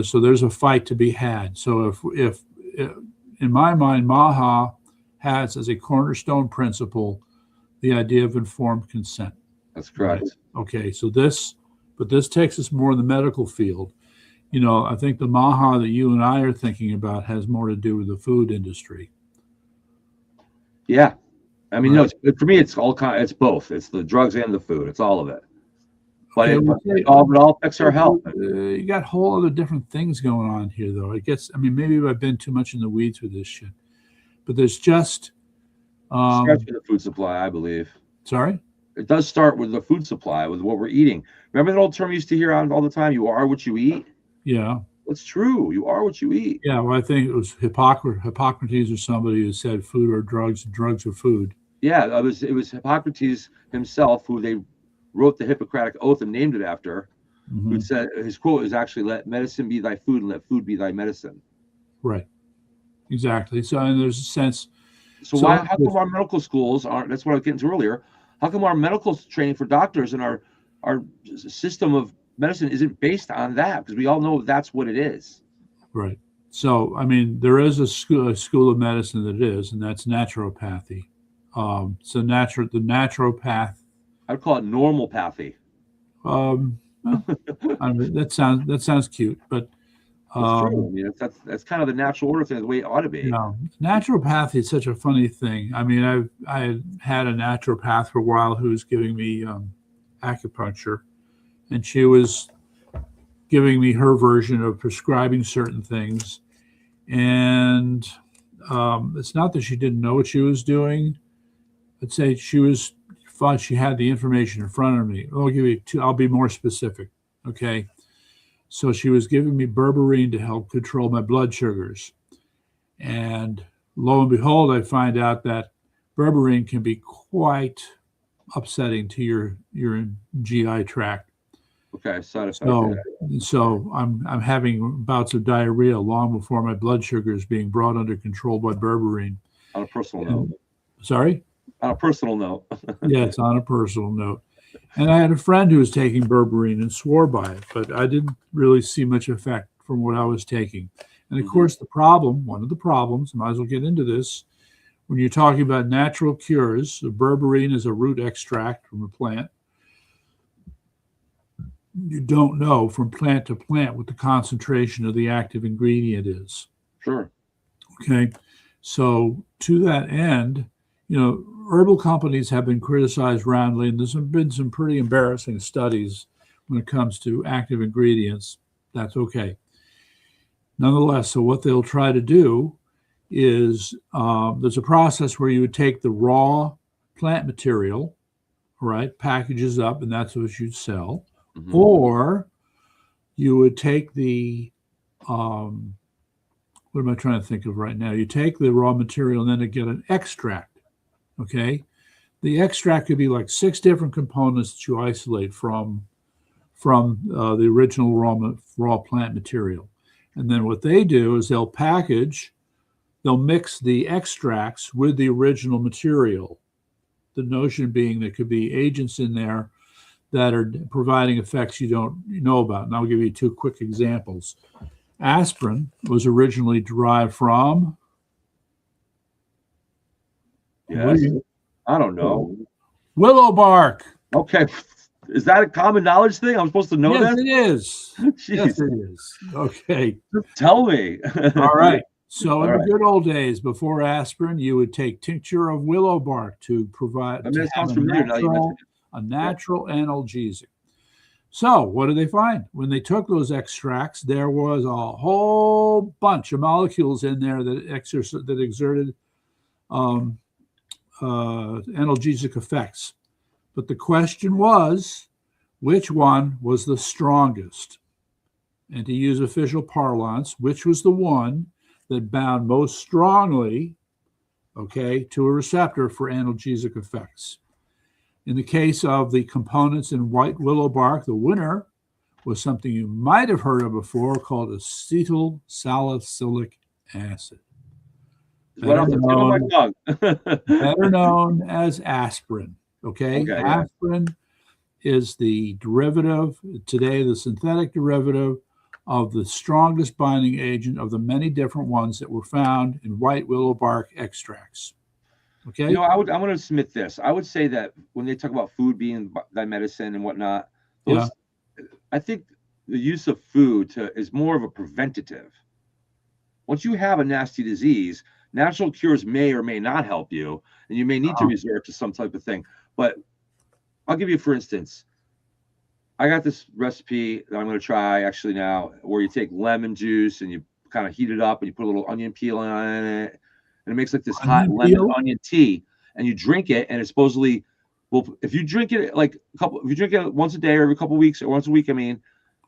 so there's a fight to be had. So if in my mind, MAHA has as a cornerstone principle the idea of informed consent. That's correct. Right? Okay. So this takes us more in the medical field. I think the MAHA that you and I are thinking about has more to do with the food industry. Yeah. I mean, for me, it's both. It's the drugs and the food. It's all of it. But it all affects our health. You got whole other different things going on here, though. Maybe I've been too much in the weeds with this shit. But there's just... starts with the food supply, I believe. Sorry? it does start with the food supply, with what we're eating. Remember that old term you used to hear on all the time? You are what you eat. Yeah. It's true. You are what you eat. Yeah. Well, I think it was Hippocrates or somebody who said food or drugs, drugs or food. Yeah, it was Hippocrates himself who they wrote the Hippocratic Oath and named it after. Who Hmm. said his quote is actually "Let medicine be thy food, and let food be thy medicine." Right. Exactly. So, and there's a sense. So So, why? How come our medical schools aren't? That's what I was getting to earlier. How come our medical training for doctors and our system of medicine isn't based on that? Because we all know that's what it is. right. So, I mean, there is a school of medicine that is, and that's naturopathy. So, the naturopath. I'd call it normalpathy. Um, well, I mean, that sounds cute, but It's true. I um, mean, that's kind of the natural order thing, the way it ought to you be. know, naturopathy is such a funny thing. I mean, I had a naturopath for a while who was giving me acupuncture, and she was giving me her version of prescribing certain things. And it's not that she didn't know what she was doing. I'd say thought she had the information in front of me. I'll give you two. I'll be more specific. Okay. So she was giving me berberine to help control my blood sugars. And lo and behold, I find out that berberine can be quite upsetting to your GI tract. Okay, side effect. Yeah. So I'm having bouts of diarrhea long before my blood sugar is being brought under control by berberine. On a personal note. And sorry, On a personal note. yeah, it's on a personal note. And I had a friend who was taking berberine and swore by it, but I didn't really see much effect from what I was taking. And of Mhm. course, one of the problems, might as well get into this, when you're talking about natural cures, the berberine is a root extract from a plant. You don't know from plant to plant what the concentration of the active ingredient is. Sure. Okay. So, to that end, herbal companies have been criticized roundly, and there's been some pretty embarrassing studies when it comes to active ingredients. That's okay. Nonetheless, so what they'll try to do is there's a process where you would take the raw plant material, right, packages up, and that's what you'd sell, Hmm. or you would take um, what am I trying to think of right now? You take the raw material and then to get an extract. Okay, the extract could be like 6 different components that you isolate from the original raw plant material, and then what they do is they'll mix the extracts with the original material. The notion being there could be agents in there that are providing effects you don't know about. And I'll give you 2 quick examples. Aspirin was originally derived from what do Yes. you, I don't know. willow bark. Okay. Is that a common knowledge thing? I'm supposed to know Yes, this? it is. Yes, Jeez. it is. Okay. Tell me. All right. So All in the right. good old days, before aspirin, you would take tincture of willow bark to I provide mean, to it have sounds familiar now you mentioned a it. Yeah. natural analgesic. So what did they find? When they took those extracts, there was a whole bunch of molecules in there that exerted um, analgesic effects. But the question was, which one was the strongest? And to use official parlance, which was the one that bound most strongly, okay, to a receptor for analgesic effects? In the case of the components in white willow bark, the winner was something you might have heard of before called acetyl salicylic acid, It's right better off the tip of my known, better tongue. known as aspirin. Okay, Okay, yeah. aspirin is the derivative, today the synthetic derivative of the strongest binding agent of the many different ones that were found in white willow bark extracts. Okay? I'm going to submit this. I would say that when they talk about food being thy medicine and whatnot, Yeah. those I think the use of food is more of a preventative. Once you have a nasty disease, natural cures may or may not help you, and you may need to Uh-huh. resort to some type of thing. But I'll give you, for instance, I got this recipe that I'm going to try actually now, where you take lemon juice and you kind of heat it up and you put a little onion peel on it, and it makes like this hot Onion lemon peel? onion tea, and you drink it, and it supposedly Well, if you drink it if you drink it once a day or every couple of weeks or once a week, I mean,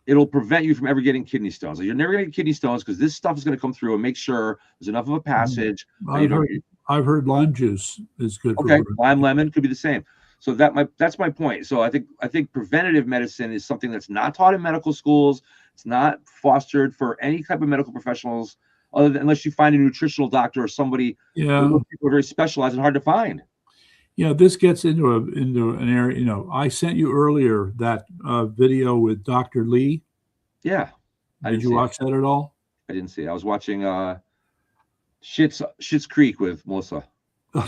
it'll prevent you from ever getting kidney stones. Like, you're never going to get kidney stones because this stuff is going to come through and make sure there's enough of a passage. That you don't, I've heard lime juice is good okay, for lime, lemon could be the same. So that's my point. So I think preventative medicine is something that's not taught in medical schools. It's not fostered for any type of medical professionals, other than unless you find a nutritional doctor or somebody. Yeah, Those people are very specialized and hard to find. Yeah, this gets into an area. I sent you earlier that video with Dr. Lee. Yeah, Did you watch that at all? I didn't see it. I was watching Schitt's Creek with Melissa. You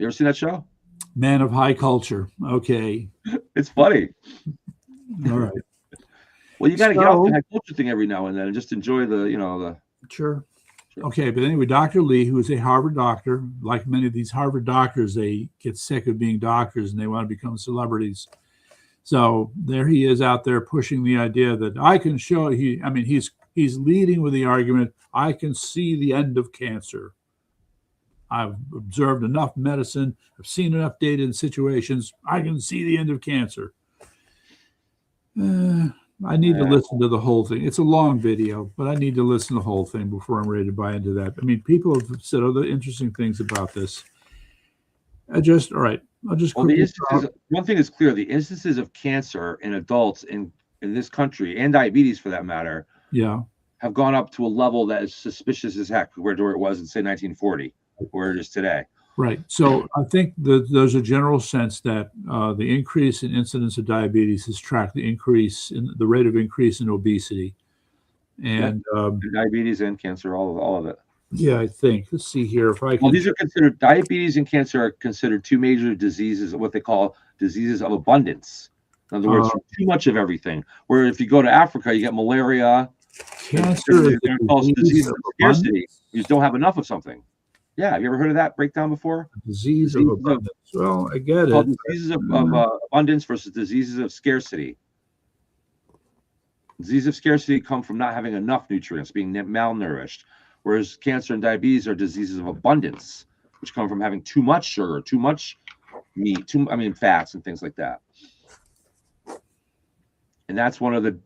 ever seen that show? Man of high culture. Okay. It's funny. All right. Well, you got to get off the high culture thing every now and then and just enjoy the. Sure. Okay, but anyway, Dr. Lee, who is a Harvard doctor, like many of these Harvard doctors, they get sick of being doctors and they want to become celebrities. So there he is out there pushing the idea that I can show. He's leading with the argument, I can see the end of cancer. I've observed enough medicine. I've seen enough data in situations. I can see the end of cancer. I need to listen to the whole thing. It's a long video, but I need to listen to the whole thing before I'm ready to buy into that. I mean, people have said other interesting things about this. All right. I'll just. Well, one thing is clear: the instances of cancer in adults in this country, and diabetes for that matter, have gone up to a level that is suspicious as heck compared to where it was in, say, 1940, where it is today. Right. So I think that there's a general sense that the increase in incidence of diabetes has tracked the increase in the rate of increase in obesity, and diabetes and cancer, all of it. Yeah, I think. Let's see here if I can. Well, these are considered, diabetes and cancer are considered two major diseases, what they call diseases of abundance. In other words, too much of everything. Where if you go to Africa, you get malaria. Cancer is a disease of scarcity. You just don't have enough of something. Yeah, have you ever heard of that breakdown before? Disease of abundance. Well, I get it. Diseases of abundance versus diseases of scarcity. Diseases of scarcity come from not having enough nutrients, being malnourished. Whereas cancer and diabetes are diseases of abundance, which come from having too much sugar, too much meat, fats and things like that. And that's one of the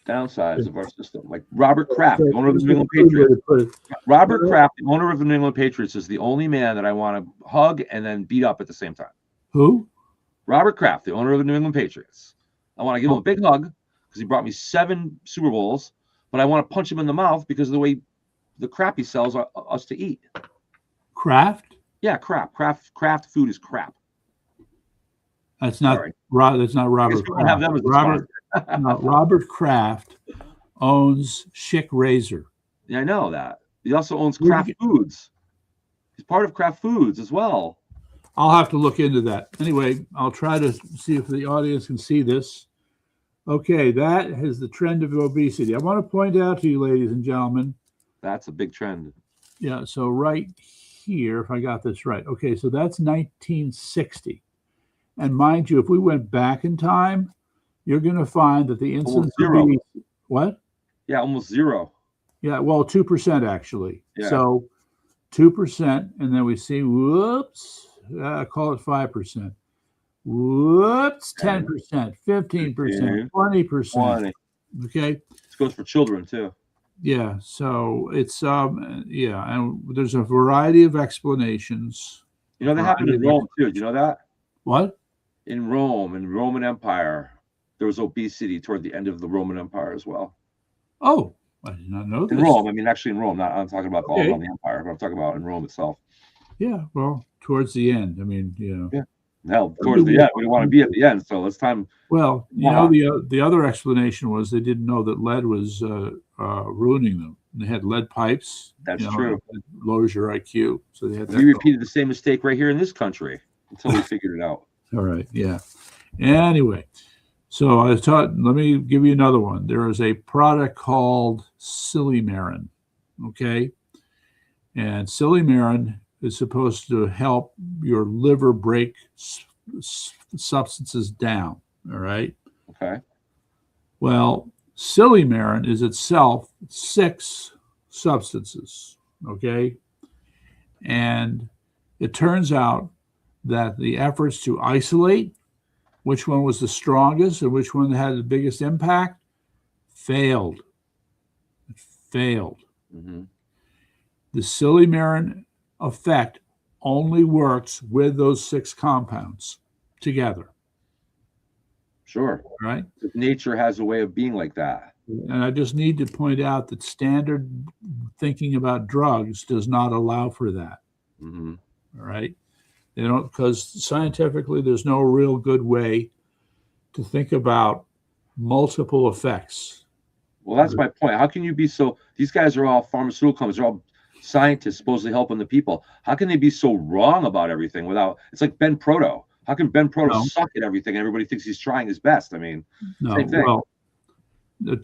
downsides of our system. Like Robert Kraft, the owner of the New England Patriots. Robert Kraft, the owner of the New England Patriots, is the only man that I want to hug and then beat up at the same time. Who? Robert Kraft, the owner of the New England Patriots. I want to give him a big hug because he brought me 7 Super Bowls. But I want to punch him in the mouth because of the way the crap he sells us to eat. Kraft? Yeah, crap. Kraft food is crap. That's not That's not Robert Kraft. Robert Kraft owns Schick Razor. Yeah, I know that. He also owns Kraft Foods. He's part of Kraft Foods as well. I'll have to look into that. Anyway, I'll try to see if the audience can see this. Okay, that is the trend of obesity. I want to point out to you, ladies and gentlemen. That's a big trend. Yeah, so right here, if I got this right. Okay, so that's 1960. And mind you, if we went back in time, you're going to find that the incidence of obesity, what? Yeah, almost zero. Yeah, well, 2% actually. Yeah. So 2%, and then we see, whoops, call it 5%. Whoops, 10%, 15%, 20%. Okay. This goes for children too. Yeah. So it's and there's a variety of explanations. That happened in Rome too. Do you know that? What? In Rome, in the Roman Empire, there was obesity toward the end of the Roman Empire as well. Oh, I did not know this. In Rome, actually in Rome. I'm talking about all around the empire, but I'm talking about in Rome itself. Yeah. Well, towards the end. Yeah. Hell, towards the end, we don't want to be at the end, so it's time. Well, the other explanation was they didn't know that lead was ruining them. They had lead pipes. That's true. It lowers your IQ, so they had that. We repeated the same mistake right here in this country until we figured it out. All right, yeah. Anyway, so I thought, let me give you another one. There is a product called Silymarin, okay, and Silymarin is supposed to help your liver break substances down. All right. Okay. Well, Silymarin is itself 6 substances. Okay. And it turns out that the efforts to isolate which one was the strongest and which one had the biggest impact failed. It failed. Mm-hmm. The Silymarin effect only works with those 6 compounds together. Sure. Right? Nature has a way of being like that. And I just need to point out that standard thinking about drugs does not allow for that. Mm-hmm. All right? They don't, because scientifically there's no real good way to think about multiple effects. Well, that's my point. How can you be so? These guys are all pharmaceutical companies. They're all scientists supposedly helping the people. How can they be so wrong about everything without? It's like Ben Proto. How can Ben Proto suck at everything and everybody thinks he's trying his best? I mean, same thing. Well,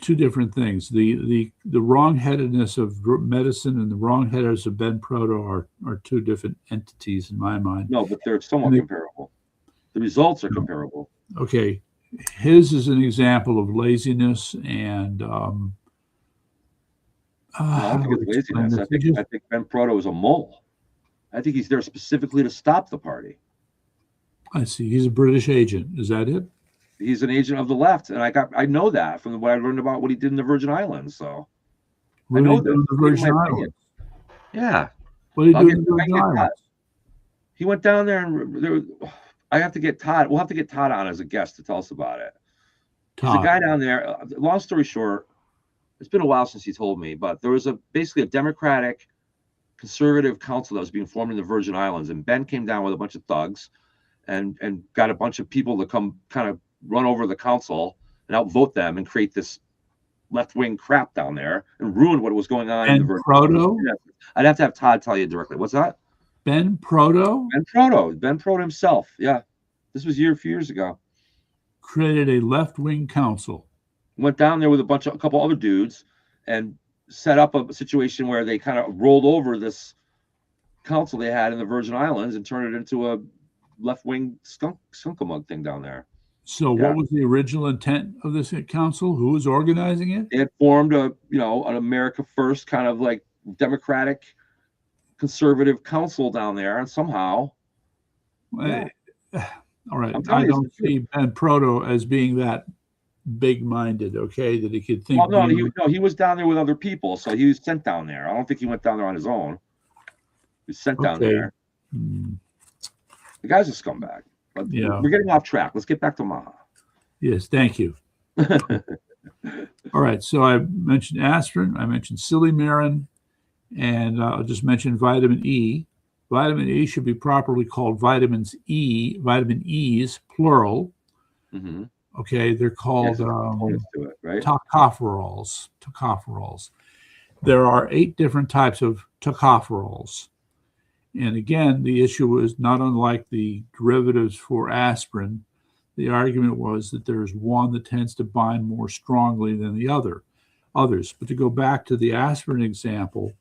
two different things. The wrong-headedness of medicine and the wrong-headedness of Ben Proto are two different entities in my mind. No, but they're somewhat comparable. The results are comparable. Okay. His is an example of laziness and I don't think it's laziness. I think Ben Proto is a mole. I think he's there specifically to stop the party. I see. He's a British agent. Is that it? He's an agent of the left, and I know that from what I learned about what he did in the Virgin Islands. So what I know that. The Virgin Islands. Yeah. What did he do in the Virgin Islands? He went down there, and I have to get Todd. We'll have to get Todd on as a guest to tell us about it. There's a guy down there. Long story short, it's been a while since he told me, but there was basically a Democratic conservative council that was being formed in the Virgin Islands, and Ben came down with a bunch of thugs and got a bunch of people to come kind of run over the council and outvote them and create this left-wing crap down there and ruin what was going on in the Virgin Islands. I'd have to have Todd tell you directly. What's that? Ben Proto? Ben Proto himself. Yeah. This was a few years ago. Created a left-wing council. Went down there with a couple other dudes and set up a situation where they kind of rolled over this council they had in the Virgin Islands and turned it into a left-wing skunk-a-mug thing down there. So what was the original intent of this council? Who was organizing it? They had formed an America First kind of like democratic conservative council down there, and somehow all right, I don't see Ben Proto as being that big-minded, okay, that he could think. Well, he was down there with other people, so he was sent down there. I don't think he went down there on his own. He was sent down there. The guy's a scumbag. But we're getting off track. Let's get back to MAHA. Yes, thank you. All right, so I mentioned aspirin, I mentioned Silymarin, and I'll just mention vitamin E. Vitamin E should be properly called vitamin E's, plural. Mm-hmm. Okay, they're called right? tocopherols. There are 8 different types of tocopherols. And again, the issue is not unlike the derivatives for aspirin. The argument was that there's one that tends to bind more strongly than the others. But to go back to the aspirin example,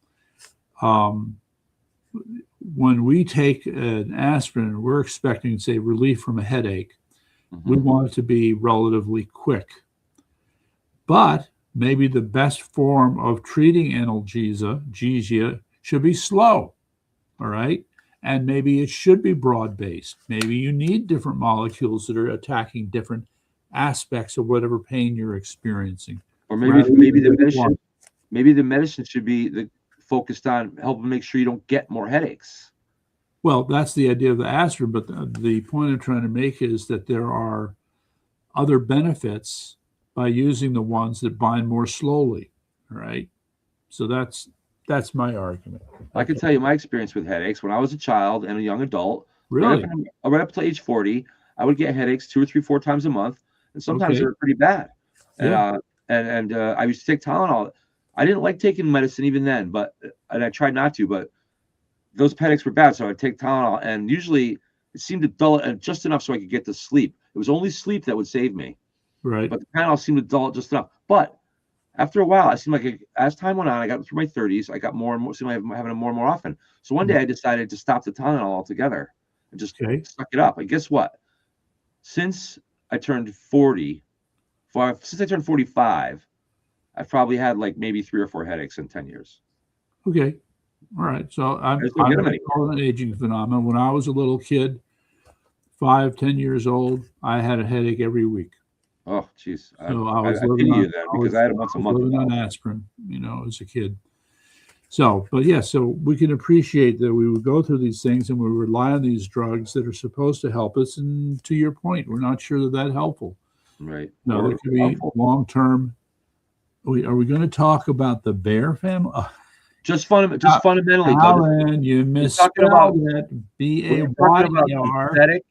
when we take an aspirin, we're expecting, say, relief from a headache. Mm-hmm. We want it to be relatively quick. But maybe the best form of treating analgesia should be slow. All right. And maybe it should be broad-based. Maybe you need different molecules that are attacking different aspects of whatever pain you're experiencing. Or maybe the medicine should be focused on helping make sure you don't get more headaches. Well, that's the idea of the aspirin, but the point I'm trying to make is that there are other benefits by using the ones that bind more slowly. All right. So that's my argument. I can tell you my experience with headaches when I was a child and a young adult. Really? Right up to age 40, I would get headaches 2 or 3, 4 times a month, and sometimes they were pretty bad. Yeah. And I used to take Tylenol. I didn't like taking medicine even then, and I tried not to, but those headaches were bad, so I'd take Tylenol, and usually it seemed to dull it just enough so I could get to sleep. It was only sleep that would save me. Right. But the Tylenol seemed to dull it just enough. But after a while, I seemed like as time went on, I got through my 30s, I got more and more, seemed like having it more and more often. So one day I decided to stop the Tylenol altogether and just suck it up. And guess what? Since I turned 45, I've probably had like maybe 3 or 4 headaches in 10 years. Okay. All right. So I'm calling it an aging phenomenon. When I was a little kid, 5, 10 years old, I had a headache every week. Oh, geez. So I I, was I living pity on you then because I had it once a month. living on aspirin, as a kid. So, but yeah, so we can appreciate that we would go through these things and we rely on these drugs that are supposed to help us. And to your point, we're not sure that that's helpful. Right. No, Or there could be harmful. long term. Are we going to talk about the bear family? Just fundamentally, Douglas. Alan, you You're talking about misspelled it. when you're talking about BAYR. synthetic.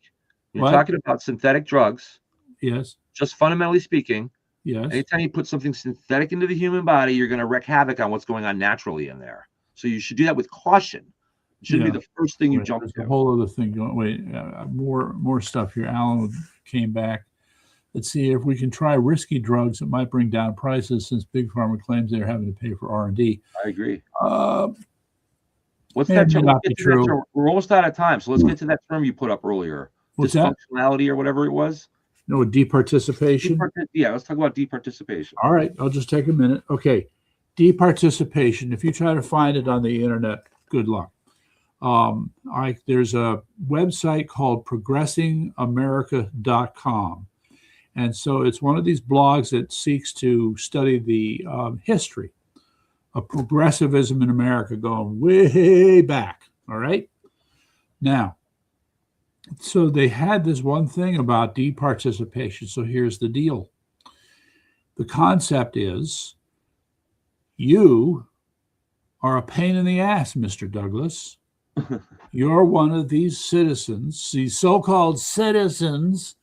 You're What? talking about synthetic drugs. Yes. Just fundamentally speaking, Yes. anytime you put something synthetic into the human body, you're going to wreak havoc on what's going on naturally in there. So you should do that with caution. It shouldn't be the first thing you jump There's to. a whole other thing going. Wait, more stuff here. Alan came back. Let's see if we can try risky drugs that might bring down prices, since big pharma claims they're having to pay for R&D. I agree. What's that term? term? We're almost out of time, so let's get to that term you put up earlier. What's that? Dysfunctionality or whatever it was. No, departicipation. Yeah, let's talk about departicipation. All right, I'll just take a minute. Okay, departicipation. If you try to find it on the internet, good luck. There's a website called progressingamerica.com. And so it's one of these blogs that seeks to study the history of progressivism in America going way back. All right. Now, so they had this one thing about departicipation. So here's the deal. The concept is you are a pain in the ass, Mr. Douglas. You're one of these citizens, these so-called citizens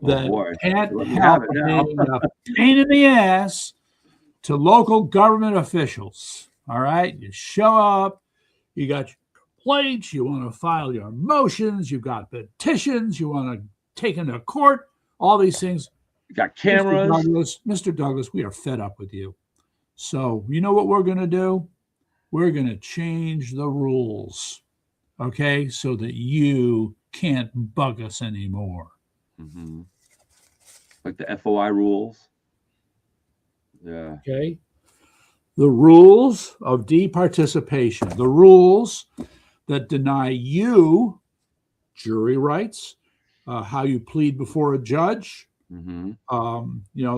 that can't help being a pain in the ass to local government officials. All right. You show up, you got your complaints, you want to file your motions, you've got petitions, you want to take into court, all these things. You got cameras. Mr. Douglas, we are fed up with you. So you know what we're going to do? We're going to change the rules, okay, so that you can't bug us anymore. Mm-hmm. Like the FOI rules. Yeah. Okay. The rules of departicipation, the rules that deny you jury rights, how you plead before a judge, mm-hmm.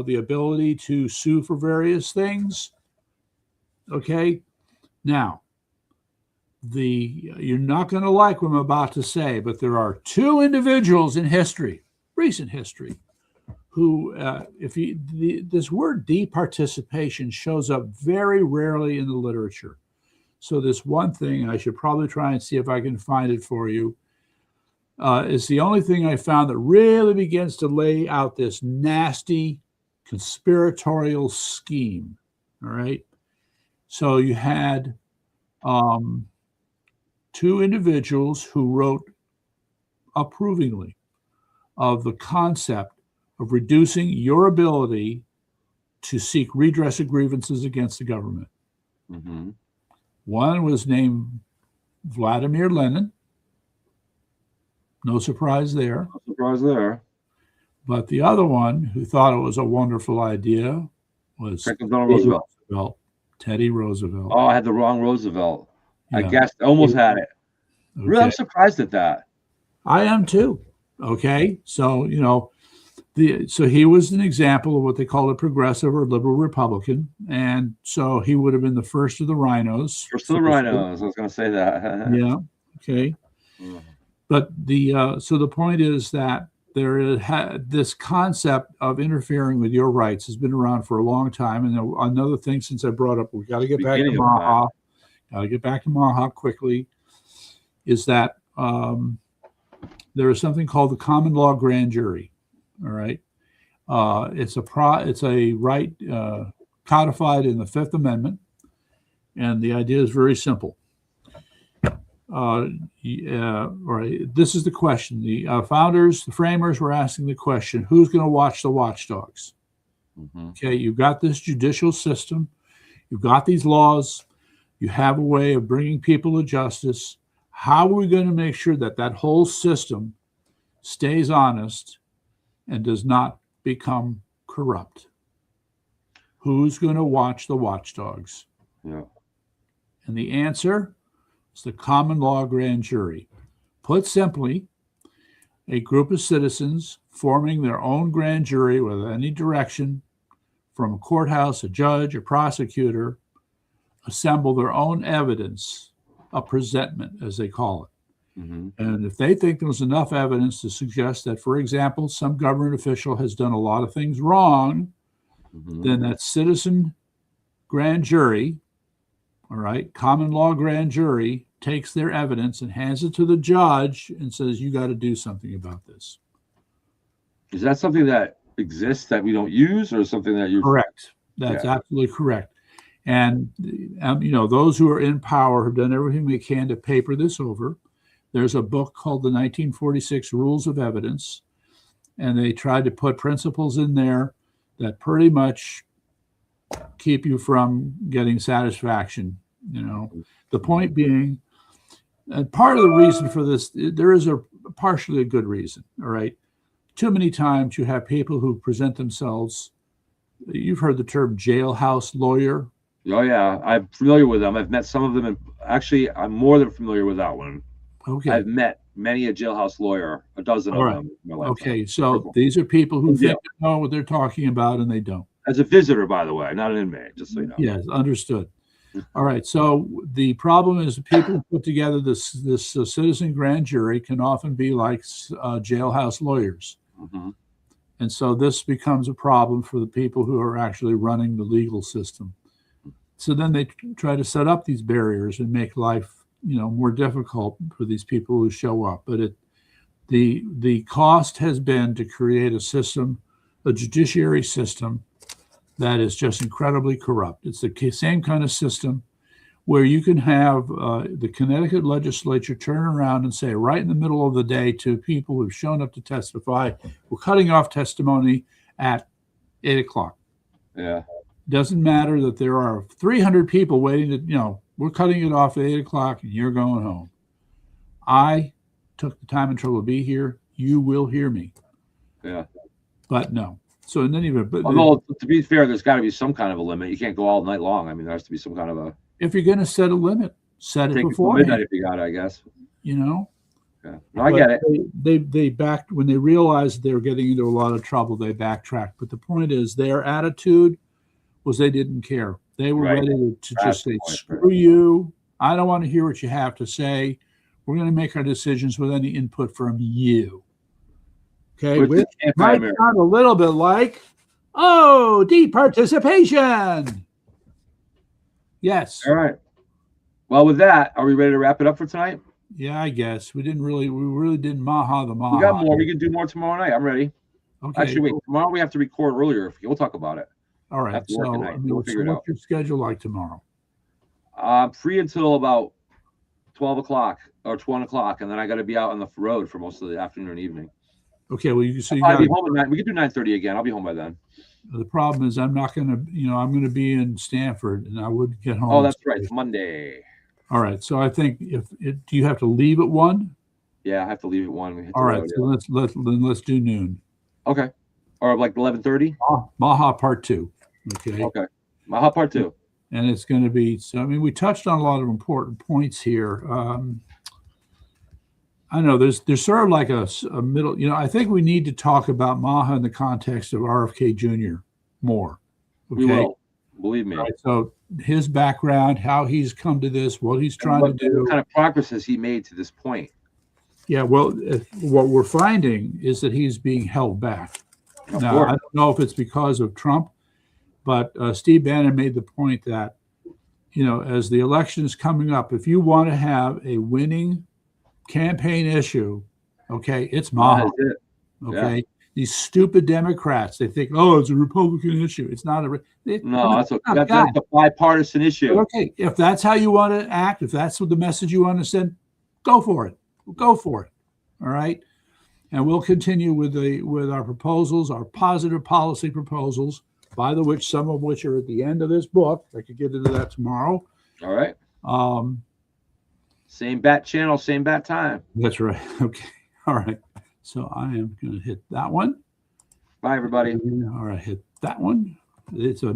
The ability to sue for various things. Okay. Now, you're not going to like what I'm about to say, but there are two individuals in history, recent history, who, this word departicipation shows up very rarely in the literature. So this one thing, I should probably try and see if I can find it for you, is the only thing I found that really begins to lay out this nasty conspiratorial scheme. All right. So you had two individuals who wrote approvingly of the concept of reducing your ability to seek redress of grievances against the government. Mm-hmm. One was named Vladimir Lenin. No surprise there. No surprise there. But the other one, who thought it was a wonderful idea, was Teddy Roosevelt. Oh, I had the wrong Roosevelt. Yeah. I guessed. I almost had it. Okay. Really, I'm surprised at that. I am too. Okay. So, so he was an example of what they call a progressive or liberal Republican. And so he would have been the first of the rhinos. First of the rhinos. I was going to say that. Yeah. Okay. Mm-hmm. But so the point is that this concept of interfering with your rights has been around for a long time. And another thing, since I brought up, we got to get back to MAHA. Got to get back to MAHA quickly. Is that there is something called the common law grand jury. All right, it's a right codified in the Fifth Amendment, and the idea is very simple. This is the question. The founders, the framers, were asking the question: who's going to watch the watchdogs? Mm-hmm. Okay, you've got this judicial system, you've got these laws, you have a way of bringing people to justice. How are we going to make sure that that whole system stays honest and does not become corrupt? Who's going to watch the watchdogs? Yeah. And the answer is the common law grand jury. Put simply, a group of citizens forming their own grand jury without any direction from a courthouse, a judge, a prosecutor, assemble their own evidence, a presentment, as they call it. Mm-hmm. And if they think there's enough evidence to suggest that, for example, some government official has done a lot of things wrong, Mm-hmm. then that citizen grand jury, all right, common law grand jury, takes their evidence and hands it to the judge and says, you got to do something about this. Is that something that exists that we don't use, or something that you're correct? That's absolutely correct. And, those who are in power have done everything they can to paper this over. There's a book called the 1946 Rules of Evidence, and they tried to put principles in there that pretty much keep you from getting satisfaction. The point being, and part of the reason for this, there is partially a good reason, all right? Too many times you have people who present themselves, you've heard the term jailhouse lawyer. Oh, yeah. I'm familiar with them. I've met some of them. And actually, I'm more than familiar with that one. Okay. I've met many a jailhouse lawyer, a dozen of them in my lifetime. Okay, so these are people who think they know what they're talking about, and they don't. As a visitor, by the way, not an inmate, just so you know. Yes, understood. All right, so the problem is people who put together this citizen grand jury can often be like jailhouse lawyers. Mm-hmm. And so this becomes a problem for the people who are actually running the legal system. So then they try to set up these barriers and make life, more difficult for these people who show up. But the cost has been to create a system, a judiciary system that is just incredibly corrupt. It's the same kind of system where you can have the Connecticut legislature turn around and say right in the middle of the day to people who've shown up to testify, we're cutting off testimony at 8 o'clock. Yeah. Doesn't matter that there are 300 people waiting to, we're cutting it off at 8 o'clock and you're going home. I took the time and trouble to be here. You will hear me. Yeah. But no. So in any event, although to be fair, there's got to be some kind of a limit. You can't go all night long. I mean, there has to be some kind of a. If you're going to set a limit, set it before midnight if you got it, I guess. Yeah, no, I get it. They backed when they realized they were getting into a lot of trouble. They backtracked. But the point is, their attitude was they didn't care. They were ready to just say, "Screw you! I don't want to hear what you have to say. We're going to make our decisions with any input from you." Okay, which might sound a little bit like, departicipation. Yes. All right. Well, with that, are we ready to wrap it up for tonight? Yeah, I guess we really didn't Maha the Maha. We got more. We can do more tomorrow night. I'm ready. Okay. Actually, wait. Tomorrow we have to record earlier. We'll talk about it. All right. So, what's your schedule like tomorrow? Free until about 12 o'clock or 1 o'clock, and then I got to be out on the road for most of the afternoon and evening. Okay. Well, I'll be home at 9. We can do 9:30 again. I'll be home by then. The problem is I'm not going to, I'm going to be in Stanford, and I wouldn't get home. Oh, that's right. It's Monday. All right. So I think do you have to leave at 1? Yeah, I have to leave at 1. All right. So let's do noon. Okay. Or like 11:30. Maha Part 2. Okay. Okay. Maha Part 2. And it's going to be we touched on a lot of important points here. I know there's sort of like a middle, I think we need to talk about Maha in the context of RFK Jr. more. Okay? We will. Believe me. Right, so his background, how he's come to this, what he's trying to do. What kind of progress has he made to this point? Yeah, well, what we're finding is that he's being held back. Now, I don't know if it's because of Trump, but Steve Bannon made the point that, as the election is coming up, if you want to have a winning campaign issue, okay, it's Maha. Okay, yeah. These stupid Democrats, they think, it's a Republican issue. It's not that's a bipartisan issue. Okay, if that's how you want to act, if that's what the message you want to send, go for it. Go for it. All right, and we'll continue with our proposals, our positive policy proposals, some of which are at the end of this book. I could get into that tomorrow. All right. Same bat channel, same bat time. That's right. Okay. All right. So I am going to hit that one. Bye, everybody. All right. Hit that one. It's a